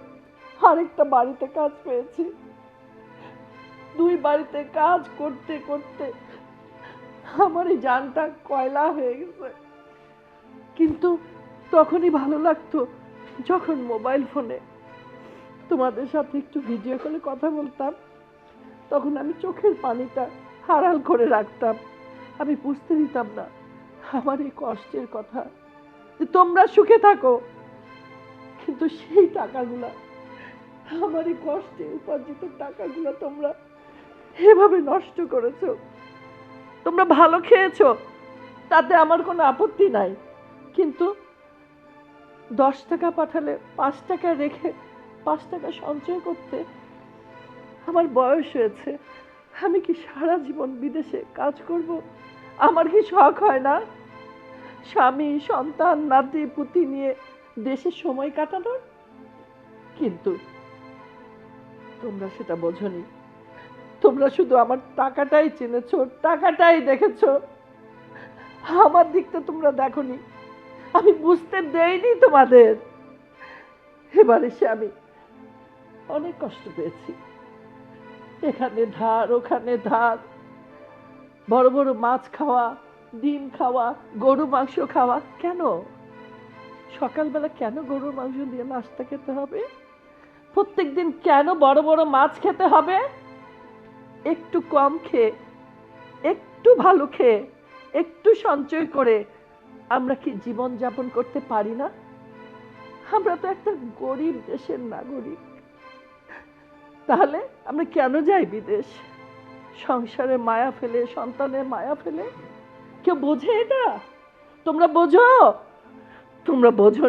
আরেকটা বাড়িতে কাজ পেয়েছি। 2 বাড়িতে কাজ করতে করতে আমার এই জানটা কয়লা হয়ে গেছে। কিন্তু তখনই ভালো লাগতো যখন মোবাইল ফোনে তোমাদের সাথে একটু ভিডিও কলে কথা বলতাম। তখন আমি চোখের পানিটা আড়াল করে রাখতাম। আমি বুঝতে দিতাম না আমার এই কষ্টের কথা, যে তোমরা সুখে থাকো। কিন্তু সেই টাকাগুলা, আমার এই কষ্টে উপার্জিত টাকাগুলা তোমরা এভাবে নষ্ট করেছো। তোমরা ভালো খেয়েছো, তাতে আমার কোনো আপত্তি নাই, কিন্তু 10 টাকা পাঠালে 5 টাকা রেখে 5 টাকা সঞ্চয় করতে আমার বয়স হয়েছে। আমি কি সারা জীবন বিদেশে কাজ করব? আমার কি শখ হয় না স্বামী, সন্তান, নাতি পুতি নিয়ে দেশে সময় কাটানোর? কিন্তু তোমরা সেটা বোঝনি। তোমরা শুধু আমার টাকাটাই চিনেছো, টাকাটাই দেখেছো, আমার দিকটা তোমরা দেখোনি। আমি বুঝতে দেইনি তোমাদের। এবার এসে আমি অনেক কষ্ট পেয়েছি। এখানে ধার, ওখানে ধার, বড় বড় মাছ খাওয়া, ডিম খাওয়া, গরু মাংস খাওয়া। কেন সকালবেলা কেন গরুর মাংস দিয়ে নাস্তা খেতে হবে? প্রত্যেকদিন কেন বড় বড় মাছ খেতে হবে? একটু কম খেয়ে, একটু ভালো খেয়ে, একটু সঞ্চয় করে আমরা কি জীবন যাপন করতে পারি না? আমরা তো একটা গরিব দেশের নাগরিক। তাহলে আমরা কেন যাই বিদেশ? সংসারে মায়া ফেলে, সন্তানের মায়া ফেলে। কেউ বোঝে এটা? তোমরা বোঝো, তোমরা বোঝো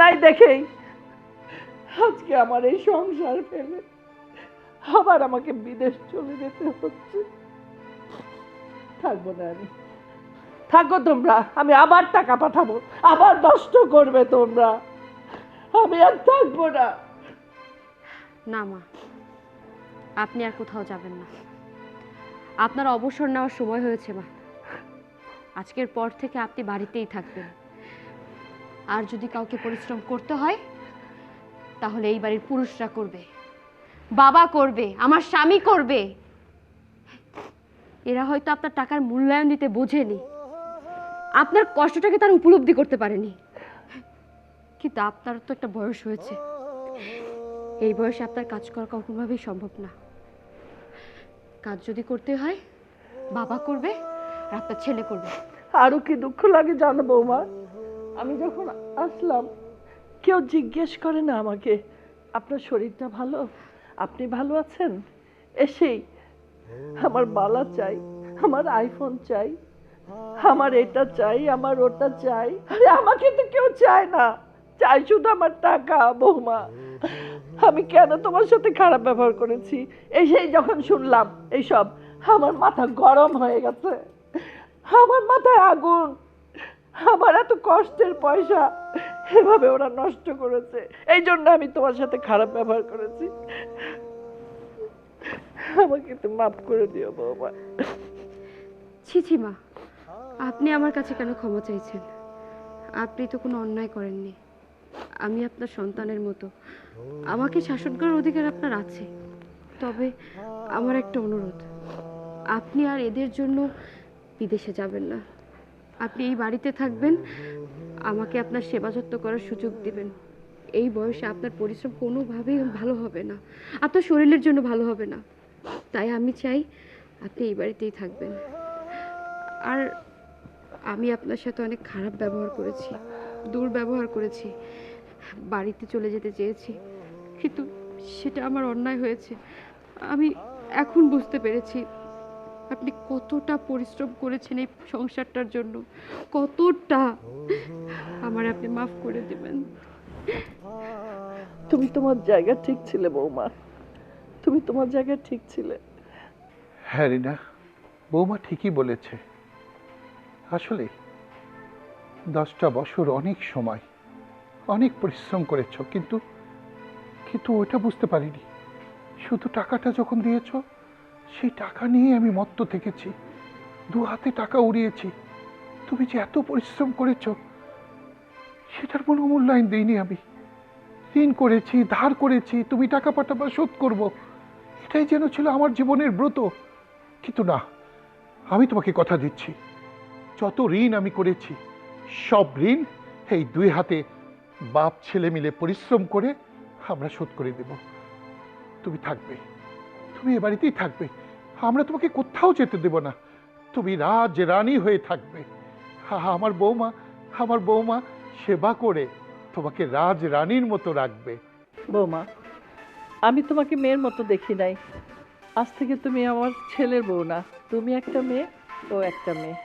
নাই দেখেই আজকে আমার এই সংসার ফেলে আবার আমাকে বিদেশ চলে যেতে হচ্ছে। থাকবো না আমি, থাকো তোমরা, আমি আবার টাকা পাঠাবো, আবার নষ্ট করবে তোমরা, আমি আর থাকবো না। না মা, আপনি আর কোথাও যাবেন না। আপনার অবসর নেওয়ার সময় হয়েছে মা। আজকের পর থেকে আপনি বাড়িতেই থাকবেন। আর যদি কাউকে পরিশ্রম করতে হয় তাহলে এই বাড়ির পুরুষরা করবে, বাবা করবে, আমার স্বামী করবে। এরা হয়তো আপনার টাকার মূল্যায়ন দিতে বোঝেনি, আপনার কষ্টটাকে তার উপলব্ধি করতে পারেনি। কিন্তু আপনার তো একটা বয়স হয়েছে, এই বয়সে আপনার কাজ করা কখনোভাবেই সম্ভব না। কাজ যদি করতে হয় বাবা করবে আর আপনার ছেলে করবে। আরো কি দুঃখ লাগে জানো বৌমা, আমি যখন আসলাম কেউ জিজ্ঞেস করে না আমাকে আপনার শরীরটা ভালো, আপনি ভালো আছেন। এসেই আমার বালা চাই, আমার আইফোন চাই, আমার এটা চাই, আমার ওটা চাই। আরে আমাকে তো কেউ চায় না, চাই শুধু আমার টাকা। বৌমা, আমি কেন তোমার সাথে খারাপ ব্যবহার করেছি এসেই যখন শুনলাম এইসব, আমার মাথা গরম হয়ে গেছে, আমার মাথায় আগুন। আমার এত কষ্টের পয়সা এভাবে ওরা নষ্ট করেছে, এই জন্য আমি তোমার সাথে খারাপ ব্যবহার করেছি। আমাকে তো মাফ করে দিও বৌমা। ছি ছি মা, আপনি আমার কাছে কেন ক্ষমা চাইছেন? আপনি তো কোনো অন্যায় করেননি। আমি আপনার সন্তানের মতো, আমাকে শাসন করার অধিকার আপনার আছে। তবে আমার একটা অনুরোধ, আপনি আর এদের জন্য বিদেশে যাবেন না। আপনি এই বাড়িতে থাকবেন, আমাকে আপনার সেবা যত্ন করার সুযোগ দিবেন। এই বয়সে আপনার পরিশ্রম কোনোভাবেই ভালো হবে না, আপনার শরীরের জন্য ভালো হবে না। তাই আমি চাই আপনি এই বাড়িতেই থাকবেন। আর আমি আপনার সাথে অনেক খারাপ ব্যবহার করেছি, দুর্ব্যবহার করেছি, বাড়িতে চলে যেতে চেয়েছি, কিন্তু সেটা আমার অন্যায় হয়েছে। আমি এখন বুঝতে পেরেছি আপনি কতটা পরিশ্রম করেছেন এই সংসারটার জন্য, কতটা। আমার আপনি মাফ করে দিবেন। তুমি তোমার জায়গা ঠিক ছিলে বৌমা, তুমি তোমার জায়গা ঠিক ছিলে। হ্যাঁ রিনা, বৌমা ঠিকই বলেছে। আসলে 10টা বছর অনেক সময়, অনেক পরিশ্রম করেছ, কিন্তু ওইটা বুঝতে পারিনি। শুধু টাকাটা যখন দিয়েছ, সেই টাকা নিয়ে আমি মত্ত থেকেছি, দু হাতে টাকা উড়িয়েছি। তুমি যে এত পরিশ্রম করেছ সেটার কোনো মূল্যায়ন দিইনি আমি। ঋণ করেছি, ধার করেছি, তুমি টাকা পাঠাবা, শোধ করব, এটাই যেন ছিল আমার জীবনের ব্রত। কিন্তু না, আমি তোমাকে কথা দিচ্ছি, যত ঋণ আমি করেছি সব ঋণ এই 2 হাতে বাপ ছেলে মিলে পরিশ্রম করে আমরা শোধ করে দেব। তুমি থাকবে, তুমি এ বাড়িতেই থাকবে, আমরা তোমাকে কোথাও যেতে দেব না। তুমি রাজ রানী হয়ে থাকবে। আমার বৌমা সেবা করে তোমাকে রাজ রানীর মতো রাখবে। বৌমা, আমি তোমাকে মেয়ের মতো দেখি নাই, আজ থেকে তুমি আমার ছেলের বউ না, তুমি একটা মেয়ে, ও একটা মেয়ে।